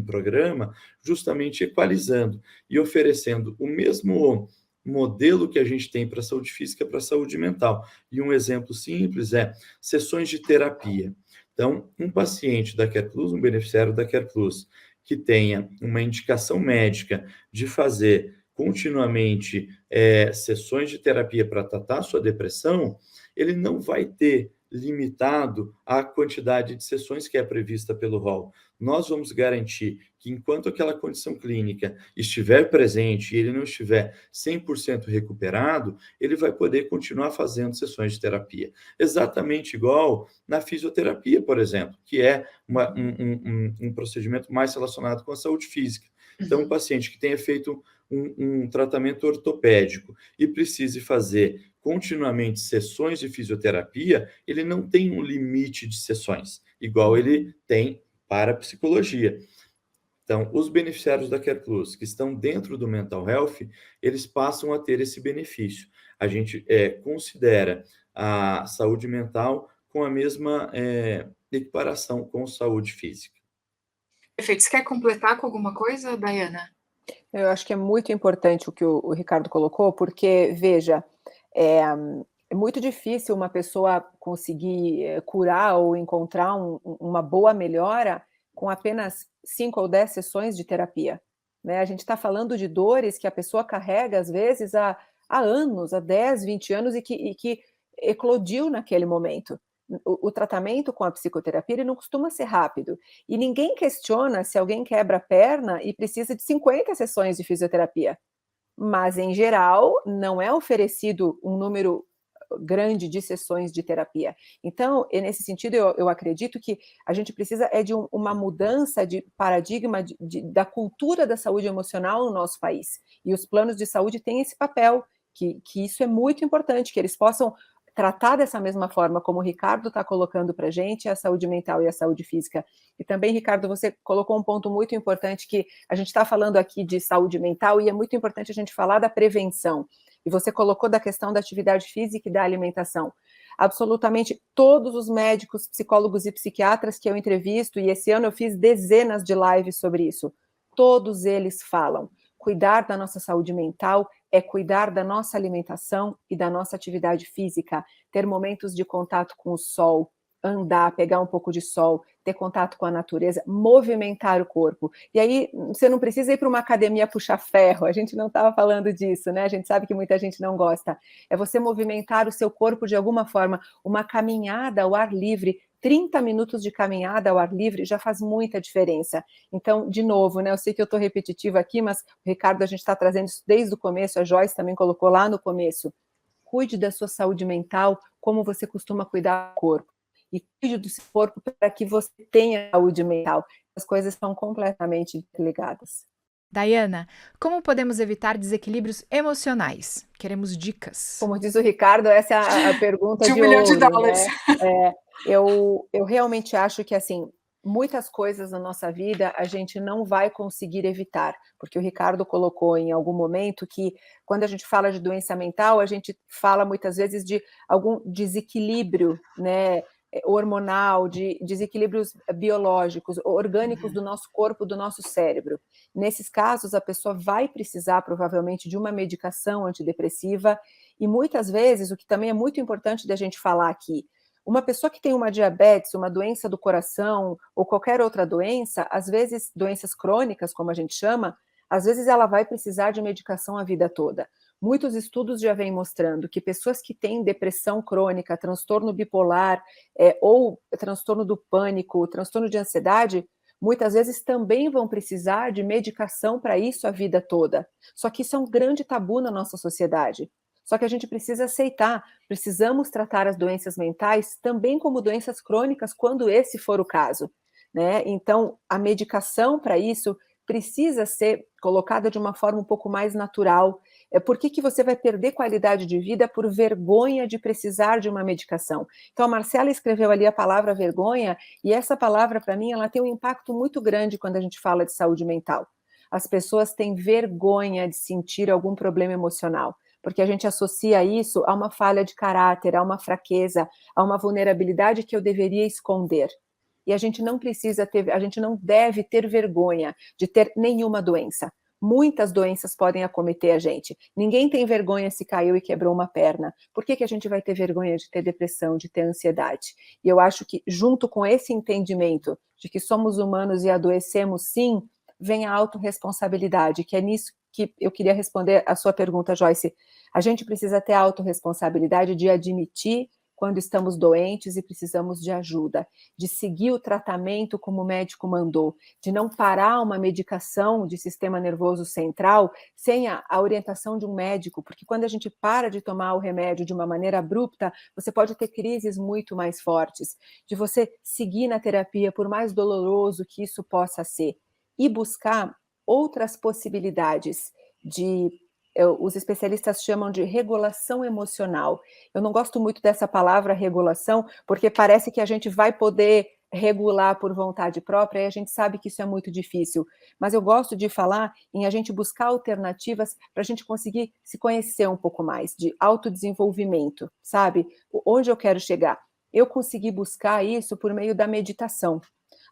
programa justamente equalizando e oferecendo o mesmo modelo que a gente tem para a saúde física para a saúde mental. E um exemplo simples é sessões de terapia. Então, um paciente da CarePlus, um beneficiário da CarePlus, que tenha uma indicação médica de fazer continuamente sessões de terapia para tratar sua depressão, ele não vai ter limitado a quantidade de sessões que é prevista pelo rol. Nós vamos garantir que enquanto aquela condição clínica estiver presente e ele não estiver 100% recuperado, ele vai poder continuar fazendo sessões de terapia. Exatamente igual na fisioterapia, por exemplo, que é um procedimento mais relacionado com a saúde física. Então, um paciente que tenha feito um tratamento ortopédico e precise fazer continuamente sessões de fisioterapia, ele não tem um limite de sessões, igual ele tem para a psicologia. Então, os beneficiários da CarePlus, que estão dentro do Mental Health, eles passam a ter esse benefício. A gente considera a saúde mental com a mesma equiparação com saúde física. Perfeito. Você quer completar com alguma coisa, Daiana? Eu acho que é muito importante o que o Ricardo colocou, porque, veja, é muito difícil uma pessoa conseguir curar ou encontrar uma boa melhora com apenas 5 ou 10 sessões de terapia, né? A gente está falando de dores que a pessoa carrega, às vezes, há anos, há 10, 20 anos, e que eclodiu naquele momento. O tratamento com a psicoterapia, ele não costuma ser rápido. E ninguém questiona se alguém quebra a perna e precisa de 50 sessões de fisioterapia. Mas, em geral, não é oferecido um número grande de sessões de terapia. Então, nesse sentido, eu acredito que a gente precisa de uma mudança de paradigma da cultura da saúde emocional no nosso país. E os planos de saúde têm esse papel, que isso é muito importante, que eles possam tratar dessa mesma forma como o Ricardo está colocando para a gente, a saúde mental e a saúde física. E também, Ricardo, você colocou um ponto muito importante, que a gente está falando aqui de saúde mental e é muito importante a gente falar da prevenção. E você colocou da questão da atividade física e da alimentação. Absolutamente todos os médicos, psicólogos e psiquiatras que eu entrevisto, e esse ano eu fiz dezenas de lives sobre isso, todos eles falam: cuidar da nossa saúde mental é cuidar da nossa alimentação e da nossa atividade física, ter momentos de contato com o sol, andar, pegar um pouco de sol, ter contato com a natureza, movimentar o corpo. E aí você não precisa ir para uma academia puxar ferro, a gente não estava falando disso, né? A gente sabe que muita gente não gosta. É você movimentar o seu corpo de alguma forma, uma caminhada ao ar livre. 30 minutos de caminhada ao ar livre já faz muita diferença. Então, de novo, né, eu sei que eu estou repetitiva aqui, mas, Ricardo, a gente está trazendo isso desde o começo, a Joyce também colocou lá no começo. Cuide da sua saúde mental como você costuma cuidar do corpo. E cuide do seu corpo para que você tenha saúde mental. As coisas estão completamente ligadas. Dayana, como podemos evitar desequilíbrios emocionais? Queremos dicas. Como diz o Ricardo, essa é a pergunta de de $1 milhão, né? Eu realmente acho que, assim, muitas coisas na nossa vida a gente não vai conseguir evitar, porque o Ricardo colocou em algum momento que quando a gente fala de doença mental, a gente fala muitas vezes de algum desequilíbrio, né, hormonal, de desequilíbrios biológicos, orgânicos do nosso corpo, do nosso cérebro. Nesses casos, a pessoa vai precisar provavelmente de uma medicação antidepressiva e muitas vezes, o que também é muito importante da gente falar aqui, uma pessoa que tem uma diabetes, uma doença do coração ou qualquer outra doença, às vezes doenças crônicas, como a gente chama, às vezes ela vai precisar de medicação a vida toda. Muitos estudos já vêm mostrando que pessoas que têm depressão crônica, transtorno bipolar, ou transtorno do pânico, transtorno de ansiedade, muitas vezes também vão precisar de medicação para isso a vida toda. Só que isso é um grande tabu na nossa sociedade. Só que a gente precisa aceitar, precisamos tratar as doenças mentais também como doenças crônicas, quando esse for o caso, né? Então, a medicação para isso precisa ser colocada de uma forma um pouco mais natural. Por que você vai perder qualidade de vida por vergonha de precisar de uma medicação? Então, a Marcela escreveu ali a palavra vergonha, e essa palavra, para mim, ela tem um impacto muito grande quando a gente fala de saúde mental. As pessoas têm vergonha de sentir algum problema emocional, porque a gente associa isso a uma falha de caráter, a uma fraqueza, a uma vulnerabilidade que eu deveria esconder. E a gente não precisa ter, a gente não deve ter vergonha de ter nenhuma doença. Muitas doenças podem acometer a gente. Ninguém tem vergonha se caiu e quebrou uma perna. Por que a gente vai ter vergonha de ter depressão, de ter ansiedade? E eu acho que, junto com esse entendimento de que somos humanos e adoecemos sim, vem a autorresponsabilidade, que é nisso que eu queria responder a sua pergunta, Joyce. A gente precisa ter a autorresponsabilidade de admitir quando estamos doentes e precisamos de ajuda, de seguir o tratamento como o médico mandou, de não parar uma medicação de sistema nervoso central sem a orientação de um médico, porque quando a gente para de tomar o remédio de uma maneira abrupta, você pode ter crises muito mais fortes, de você seguir na terapia, por mais doloroso que isso possa ser, e buscar outras possibilidades de, os especialistas chamam de regulação emocional. Eu não gosto muito dessa palavra regulação, porque parece que a gente vai poder regular por vontade própria, e a gente sabe que isso é muito difícil. Mas eu gosto de falar em a gente buscar alternativas para a gente conseguir se conhecer um pouco mais, de autodesenvolvimento, sabe? Onde eu quero chegar? Eu consegui buscar isso por meio da meditação.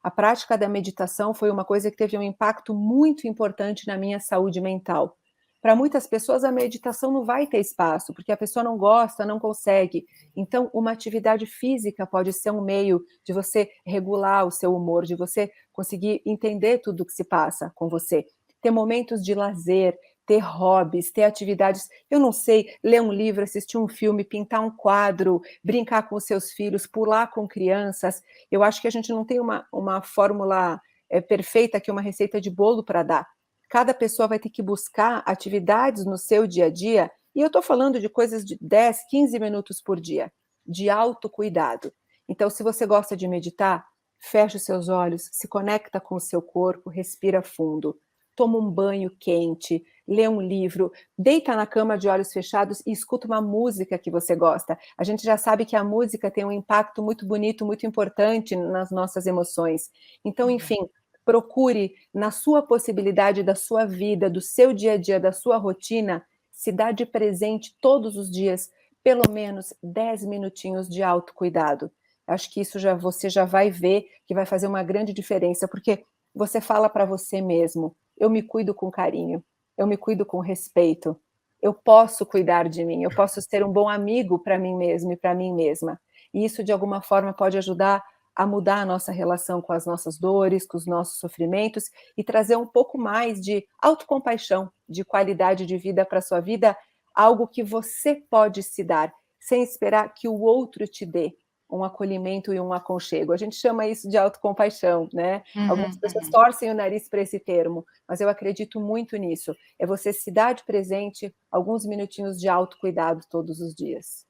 A prática da meditação foi uma coisa que teve um impacto muito importante na minha saúde mental. Para muitas pessoas, a meditação não vai ter espaço, porque a pessoa não gosta, não consegue. Então, uma atividade física pode ser um meio de você regular o seu humor, de você conseguir entender tudo o que se passa com você. Ter momentos de lazer, ter hobbies, ter atividades, eu não sei, ler um livro, assistir um filme, pintar um quadro, brincar com os seus filhos, pular com crianças. Eu acho que a gente não tem uma fórmula perfeita aqui, uma receita de bolo para dar. Cada pessoa vai ter que buscar atividades no seu dia a dia, e eu estou falando de coisas de 10, 15 minutos por dia, de autocuidado. Então, se você gosta de meditar, fecha os seus olhos, se conecta com o seu corpo, respira fundo, toma um banho quente, lê um livro, deita na cama de olhos fechados e escuta uma música que você gosta. A gente já sabe que a música tem um impacto muito bonito, muito importante nas nossas emoções. Então, enfim, procure, na sua possibilidade da sua vida, do seu dia a dia, da sua rotina, se dar de presente todos os dias, pelo menos 10 minutinhos de autocuidado. Acho que isso você já vai ver que vai fazer uma grande diferença, porque você fala para você mesmo, eu me cuido com carinho, eu me cuido com respeito, eu posso cuidar de mim, eu posso ser um bom amigo para mim mesmo e para mim mesma. e isso de alguma forma pode ajudar a mudar a nossa relação com as nossas dores, com os nossos sofrimentos e trazer um pouco mais de autocompaixão, de qualidade de vida para a sua vida, algo que você pode se dar, sem esperar que o outro te dê um acolhimento e um aconchego. A gente chama isso de autocompaixão, né? Algumas pessoas torcem o nariz para esse termo, mas eu acredito muito nisso. É você se dar de presente alguns minutinhos de autocuidado todos os dias.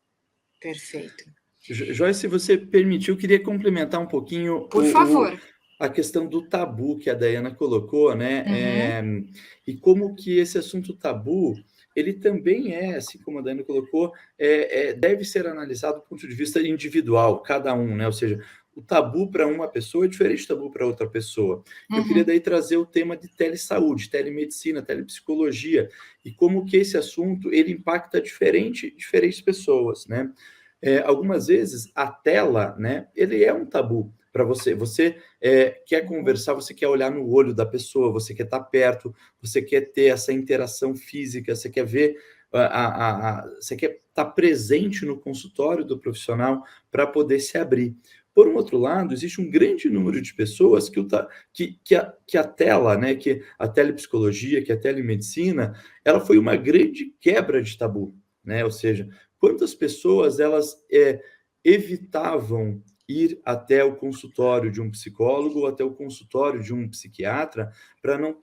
Perfeito. Joyce, se você permitiu, eu queria complementar um pouquinho Por favor. a questão do tabu que a Dayana colocou, né? E como que esse assunto tabu, ele também assim como a Dayana colocou, deve ser analisado do ponto de vista individual, cada um, né? Ou seja, o tabu para uma pessoa é diferente do tabu para outra pessoa. Eu queria daí trazer o tema de telesaúde, telemedicina, telepsicologia, e como que esse assunto, ele impacta diferentes pessoas, né? Algumas vezes a tela, né, ele é um tabu para você. Você quer conversar, você quer olhar no olho da pessoa, você quer estar perto, você quer ter essa interação física, você quer ver, você quer estar presente no consultório do profissional para poder se abrir. Por um outro lado, existe um grande número de pessoas que a tela, né, que a telepsicologia, que a telemedicina, ela foi uma grande quebra de tabu, né? Ou seja, quantas pessoas elas evitavam ir até o consultório de um psicólogo ou até o consultório de um psiquiatra para não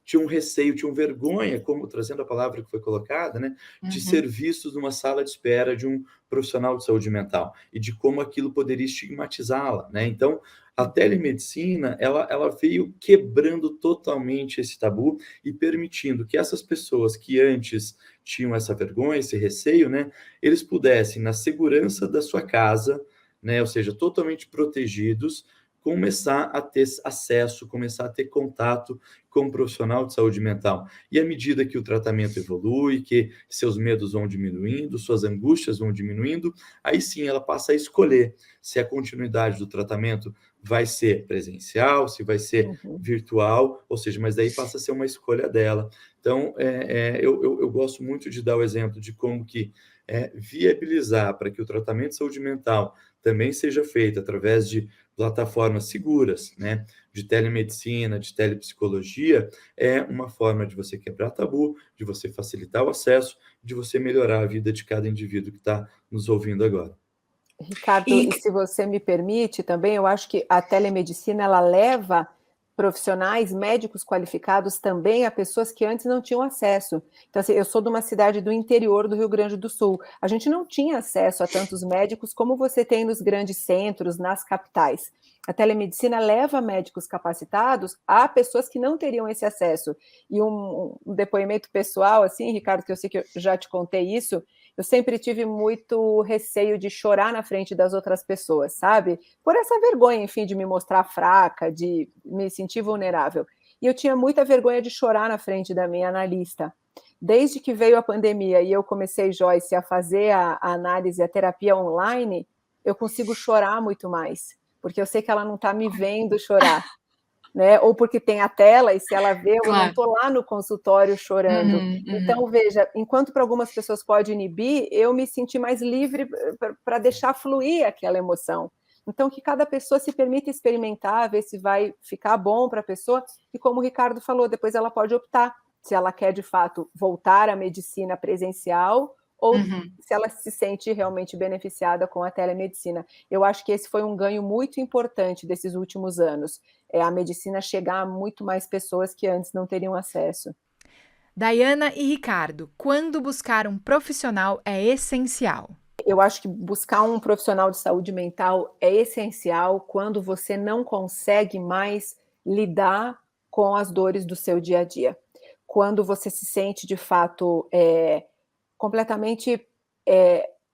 tinham um receio, tinham vergonha, como trazendo a palavra que foi colocada, né, de ser vistos numa sala de espera de um profissional de saúde mental e de como aquilo poderia estigmatizá-la, né? Então, a telemedicina, ela veio quebrando totalmente esse tabu e permitindo que essas pessoas que antes tinham essa vergonha, esse receio, né, eles pudessem, na segurança da sua casa, né, ou seja, totalmente protegidos, começar a ter acesso, começar a ter contato com um profissional de saúde mental. E à medida que o tratamento evolui, que seus medos vão diminuindo, suas angústias vão diminuindo, aí sim ela passa a escolher se a continuidade do tratamento vai ser presencial, se vai ser virtual, ou seja, mas daí passa a ser uma escolha dela. Então, eu gosto muito de dar o exemplo de como que viabilizar para que o tratamento de saúde mental também seja feito através de plataformas seguras, né, de telemedicina, de telepsicologia, é uma forma de você quebrar tabu, de você facilitar o acesso, de você melhorar a vida de cada indivíduo que está nos ouvindo agora. Ricardo, e se você me permite também, eu acho que a telemedicina, ela leva profissionais, médicos qualificados também a pessoas que antes não tinham acesso. Então, assim, eu sou de uma cidade do interior do Rio Grande do Sul. A gente não tinha acesso a tantos médicos como você tem nos grandes centros, nas capitais. A telemedicina leva médicos capacitados a pessoas que não teriam esse acesso. E um depoimento pessoal, assim, Ricardo, que eu sei que eu já te contei isso, eu sempre tive muito receio de chorar na frente das outras pessoas, sabe? Por essa vergonha, enfim, de me mostrar fraca, de me sentir vulnerável. E eu tinha muita vergonha de chorar na frente da minha analista. Desde que veio a pandemia e eu comecei, Joyce, a fazer a análise, a terapia online, eu consigo chorar muito mais, porque eu sei que ela não está me vendo chorar. Né? Ou porque tem a tela, e se ela vê, eu não estou lá no consultório chorando. Então, veja, enquanto para algumas pessoas pode inibir, eu me senti mais livre para deixar fluir aquela emoção. Então, que cada pessoa se permita experimentar, ver se vai ficar bom para a pessoa, e como o Ricardo falou, depois ela pode optar se ela quer, de fato, voltar à medicina presencial ou se ela se sente realmente beneficiada com a telemedicina. Eu acho que esse foi um ganho muito importante desses últimos anos, a medicina chegar a muito mais pessoas que antes não teriam acesso. Dayana e Ricardo, quando buscar um profissional é essencial? Eu acho que buscar um profissional de saúde mental é essencial quando você não consegue mais lidar com as dores do seu dia a dia. Quando você se sente, de fato, completamente,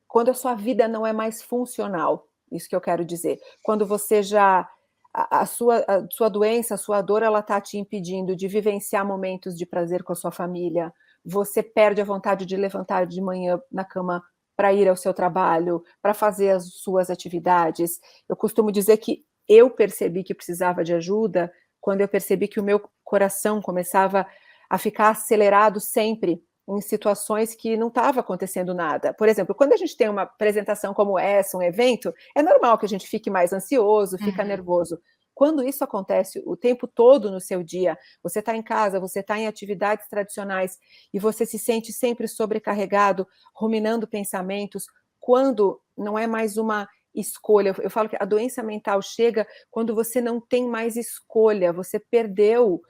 quando a sua vida não é mais funcional, isso que eu quero dizer. Quando você já, a sua doença, a sua dor, ela está te impedindo de vivenciar momentos de prazer com a sua família, você perde a vontade de levantar de manhã na cama para ir ao seu trabalho, para fazer as suas atividades. Eu costumo dizer que eu percebi que precisava de ajuda quando eu percebi que o meu coração começava a ficar acelerado sempre, em situações que não estava acontecendo nada. Por exemplo, quando a gente tem uma apresentação como essa, um evento, é normal que a gente fique mais ansioso, fica nervoso. Quando isso acontece o tempo todo no seu dia, você está em casa, você está em atividades tradicionais e você se sente sempre sobrecarregado, ruminando pensamentos, quando não é mais uma escolha. Eu falo que a doença mental chega quando você não tem mais escolha, você perdeu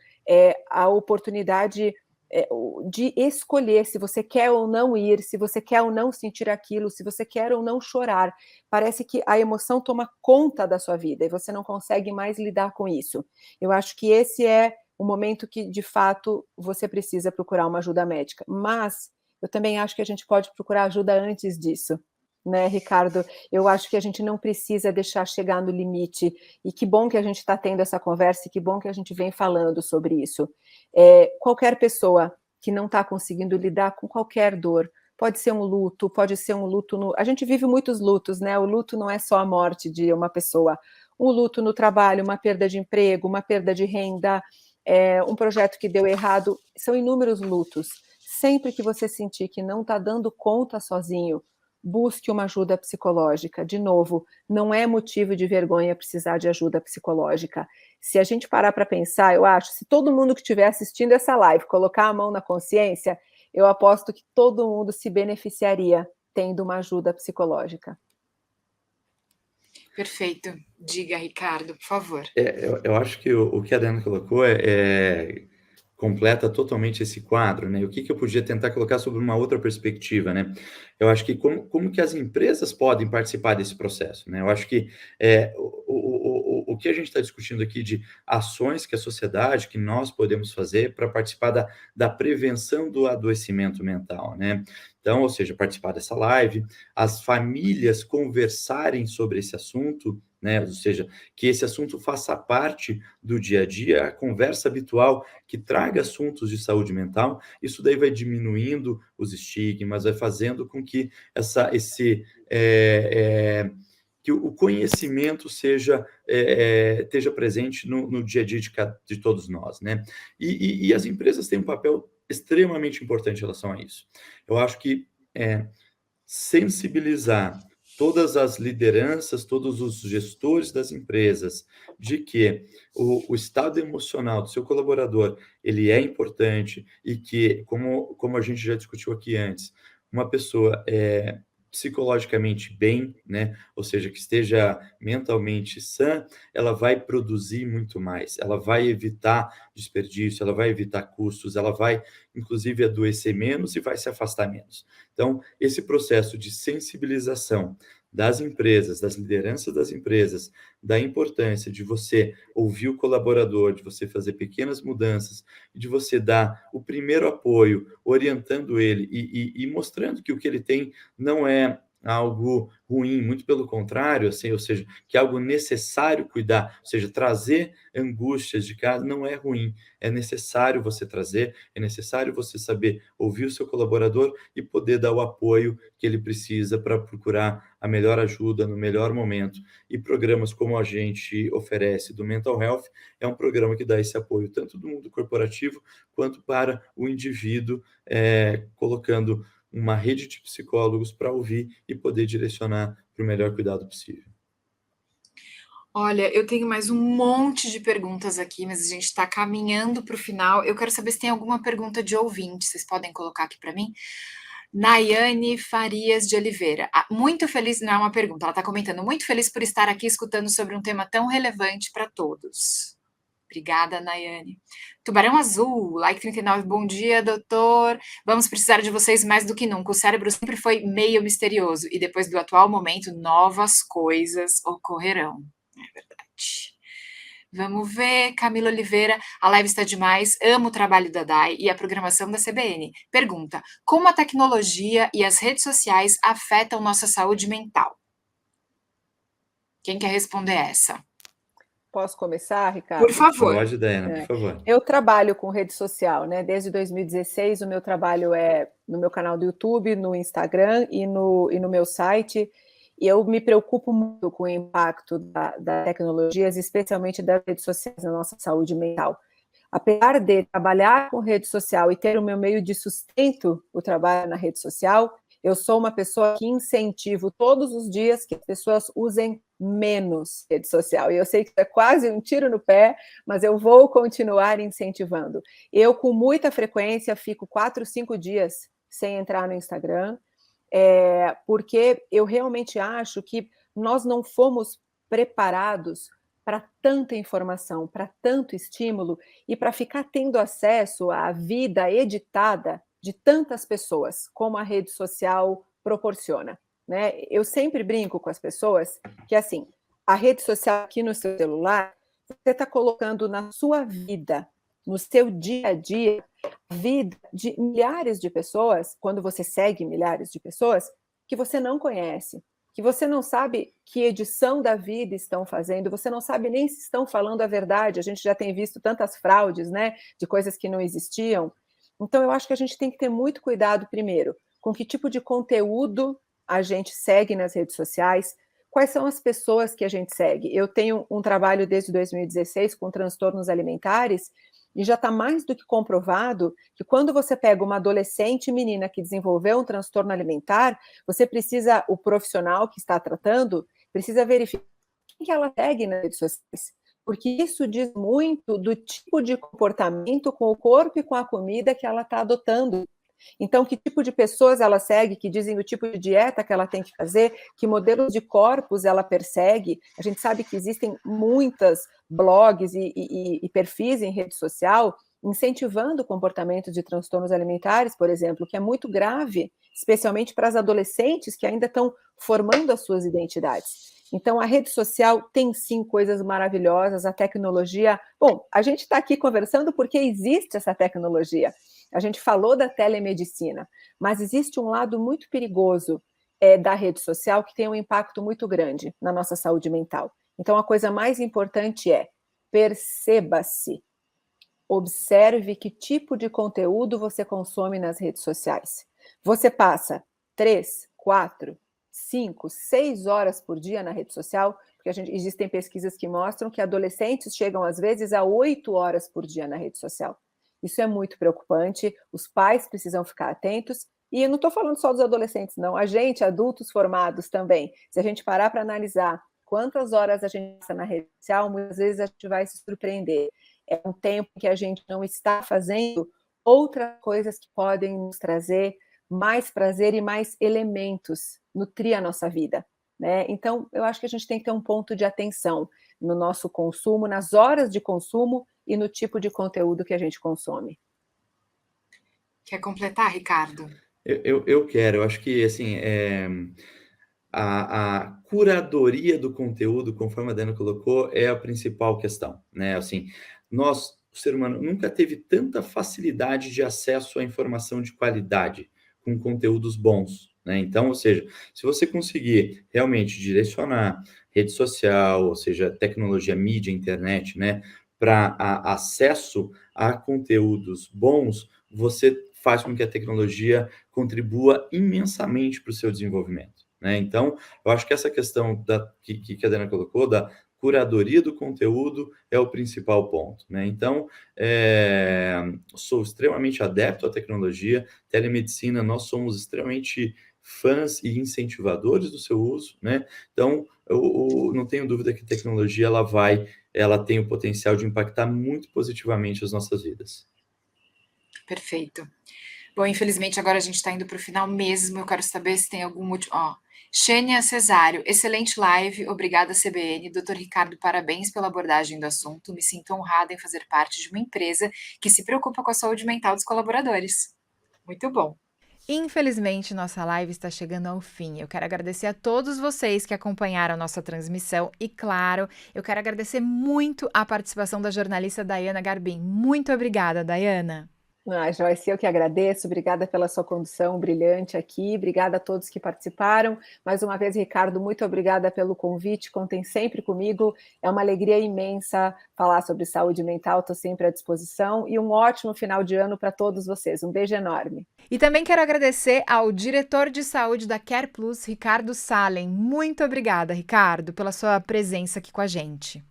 a oportunidade de escolher se você quer ou não ir, se você quer ou não sentir aquilo, se você quer ou não chorar. Parece que a emoção toma conta da sua vida e você não consegue mais lidar com isso. Eu acho que esse é o momento que, de fato, você precisa procurar uma ajuda médica. Mas eu também acho que a gente pode procurar ajuda antes disso. Né, Ricardo? Eu acho que a gente não precisa deixar chegar no limite, e que bom que a gente está tendo essa conversa, e que bom que a gente vem falando sobre isso. Qualquer pessoa que não está conseguindo lidar com qualquer dor, pode ser um luto, a gente vive muitos lutos, né? O luto não é só a morte de uma pessoa, um luto no trabalho, uma perda de emprego, uma perda de renda, um projeto que deu errado, são inúmeros lutos. Sempre que você sentir que não está dando conta sozinho, busque uma ajuda psicológica. De novo, não é motivo de vergonha precisar de ajuda psicológica. Se a gente parar para pensar, eu acho, se todo mundo que estiver assistindo essa live colocar a mão na consciência, eu aposto que todo mundo se beneficiaria tendo uma ajuda psicológica. Perfeito. Diga, Ricardo, por favor. Eu acho que o que a Diana colocou completa totalmente esse quadro, né? O que eu podia tentar colocar sobre uma outra perspectiva, né? Eu acho que como que as empresas podem participar desse processo, né? Eu acho que o que a gente está discutindo aqui de ações que a sociedade, que nós podemos fazer para participar da prevenção do adoecimento mental, né? Então, ou seja, participar dessa live, as famílias conversarem sobre esse assunto, né? Ou seja, que esse assunto faça parte do dia a dia, a conversa habitual que traga assuntos de saúde mental. Isso daí vai diminuindo os estigmas, vai fazendo com que que o conhecimento esteja presente no dia a dia de todos nós, né? E as empresas têm um papel extremamente importante em relação a isso. Eu acho que sensibilizar todas as lideranças, todos os gestores das empresas, de que o estado emocional do seu colaborador, ele é importante e que, como a gente já discutiu aqui antes, uma pessoa psicologicamente bem, né? Ou seja, que esteja mentalmente sã, ela vai produzir muito mais, ela vai evitar desperdício, ela vai evitar custos, ela vai, inclusive, adoecer menos e vai se afastar menos. Então, esse processo de sensibilização das empresas, das lideranças das empresas, da importância de você ouvir o colaborador, de você fazer pequenas mudanças, de você dar o primeiro apoio, orientando ele e mostrando que o que ele tem não é algo ruim, muito pelo contrário, assim, ou seja, que é algo necessário cuidar, ou seja, trazer angústias de casa não é ruim, é necessário você trazer, é necessário você saber ouvir o seu colaborador e poder dar o apoio que ele precisa para procurar a melhor ajuda no melhor momento. E programas como a gente oferece do Mental Health é um programa que dá esse apoio tanto do mundo corporativo quanto para o indivíduo, colocando uma rede de psicólogos para ouvir e poder direcionar para o melhor cuidado possível. Olha, eu tenho mais um monte de perguntas aqui, mas a gente está caminhando para o final. Eu quero saber se tem alguma pergunta de ouvinte. Vocês podem colocar aqui para mim? Nayane Farias de Oliveira. Muito feliz, não é uma pergunta, ela está comentando, muito feliz por estar aqui escutando sobre um tema tão relevante para todos. Obrigada, Nayane. Tubarão Azul, like 39, bom dia, doutor. Vamos precisar de vocês mais do que nunca. O cérebro sempre foi meio misterioso e depois do atual momento, novas coisas ocorrerão. É verdade. Vamos ver, Camila Oliveira, a live está demais, amo o trabalho da DAI e a programação da CBN. Pergunta, como a tecnologia e as redes sociais afetam nossa saúde mental? Quem quer responder essa? Posso começar, Ricardo? Por favor. Pode, Diana, por favor. Eu trabalho com rede social, né? Desde 2016, o meu trabalho é no meu canal do YouTube, no Instagram e no meu site. E eu me preocupo muito com o impacto das tecnologias, especialmente das redes sociais na nossa saúde mental. Apesar de trabalhar com rede social e ter o meu meio de sustento, o trabalho na rede social, eu sou uma pessoa que incentivo todos os dias que as pessoas usem menos rede social. E eu sei que é quase um tiro no pé, mas eu vou continuar incentivando. Eu, com muita frequência, fico 4, 5 dias sem entrar no Instagram, porque eu realmente acho que nós não fomos preparados para tanta informação, para tanto estímulo e para ficar tendo acesso à vida editada de tantas pessoas, como a rede social proporciona, né? Eu sempre brinco com as pessoas que, assim, a rede social aqui no seu celular, você está colocando na sua vida, no seu dia a dia, a vida de milhares de pessoas, quando você segue milhares de pessoas, que você não conhece, que você não sabe que edição da vida estão fazendo, você não sabe nem se estão falando a verdade. A gente já tem visto tantas fraudes, né, de coisas que não existiam. Então, eu acho que a gente tem que ter muito cuidado, primeiro, com que tipo de conteúdo a gente segue nas redes sociais, quais são as pessoas que a gente segue. Eu tenho um trabalho desde 2016 com transtornos alimentares, e já está mais do que comprovado que quando você pega uma adolescente menina que desenvolveu um transtorno alimentar, você precisa, o profissional que está tratando, precisa verificar quem que ela segue nas redes sociais, porque isso diz muito do tipo de comportamento com o corpo e com a comida que ela está adotando. Então, que tipo de pessoas ela segue, que dizem o tipo de dieta que ela tem que fazer, que modelos de corpos ela persegue. A gente sabe que existem muitas blogs e perfis em rede social incentivando o comportamento de transtornos alimentares, por exemplo, que é muito grave, especialmente para as adolescentes que ainda estão formando as suas identidades. Então, a rede social tem sim coisas maravilhosas, a tecnologia... Bom, a gente está aqui conversando porque existe essa tecnologia. A gente falou da telemedicina, mas existe um lado muito perigoso da rede social que tem um impacto muito grande na nossa saúde mental. Então, a coisa mais importante é perceba-se, observe que tipo de conteúdo você consome nas redes sociais. Você passa 3, 4, 5, 6 horas por dia na rede social, porque existem pesquisas que mostram que adolescentes chegam, às vezes, a 8 horas por dia na rede social. Isso é muito preocupante, os pais precisam ficar atentos, e eu não estou falando só dos adolescentes, não, a gente, adultos formados também, se a gente parar para analisar quantas horas a gente passa na rede social, muitas vezes a gente vai se surpreender. É um tempo que a gente não está fazendo outras coisas que podem nos trazer mais prazer e mais elementos, nutrir a nossa vida, né? Então, eu acho que a gente tem que ter um ponto de atenção no nosso consumo, nas horas de consumo e no tipo de conteúdo que a gente consome. Quer completar, Ricardo? Eu quero, eu acho que assim, a curadoria do conteúdo, conforme a Dana colocou, é a principal questão, né? Assim, o ser humano nunca teve tanta facilidade de acesso à informação de qualidade, com conteúdos bons, né? Então, ou seja, se você conseguir realmente direcionar rede social, ou seja, tecnologia, mídia, internet, né, para acesso a conteúdos bons, você faz com que a tecnologia contribua imensamente para o seu desenvolvimento, né? Então, eu acho que essa questão que a Dana colocou, da curadoria do conteúdo, é o principal ponto, né? Então, sou extremamente adepto à tecnologia, telemedicina, nós somos extremamente fãs e incentivadores do seu uso, né? Então, eu não tenho dúvida que a tecnologia ela tem o potencial de impactar muito positivamente as nossas vidas. Perfeito. Bom, infelizmente agora a gente está indo para o final mesmo. Eu quero saber se tem algum motivo. Xênia Cesário, excelente live, obrigada CBN. Dr. Ricardo, parabéns pela abordagem do assunto. Me sinto honrada em fazer parte de uma empresa que se preocupa com a saúde mental dos colaboradores. Muito bom. Infelizmente, nossa live está chegando ao fim. Eu quero agradecer a todos vocês que acompanharam a nossa transmissão e, claro, eu quero agradecer muito a participação da jornalista Daiana Garbim. Muito obrigada, Daiana. Joyce, eu que agradeço, obrigada pela sua condução brilhante aqui, obrigada a todos que participaram, mais uma vez, Ricardo, muito obrigada pelo convite, contem sempre comigo, é uma alegria imensa falar sobre saúde mental, estou sempre à disposição, e um ótimo final de ano para todos vocês, um beijo enorme. E também quero agradecer ao diretor de saúde da Care Plus, Ricardo Salem, muito obrigada, Ricardo, pela sua presença aqui com a gente.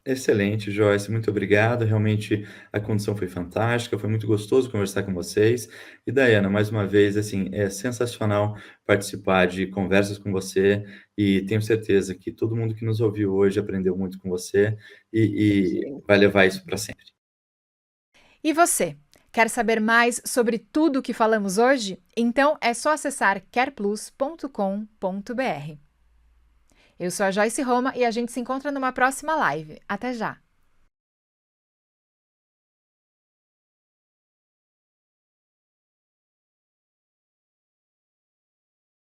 Excelente, Joyce, muito obrigado. Realmente a condição foi fantástica, foi muito gostoso conversar com vocês. E Daiana, mais uma vez, assim, é sensacional participar de conversas com você e tenho certeza que todo mundo que nos ouviu hoje aprendeu muito com você e Imagina. vai levar isso para sempre. E você? Quer saber mais sobre tudo o que falamos hoje? Então é só acessar querplus.com.br. Eu sou a Joyce Roma e a gente se encontra numa próxima live. Até já!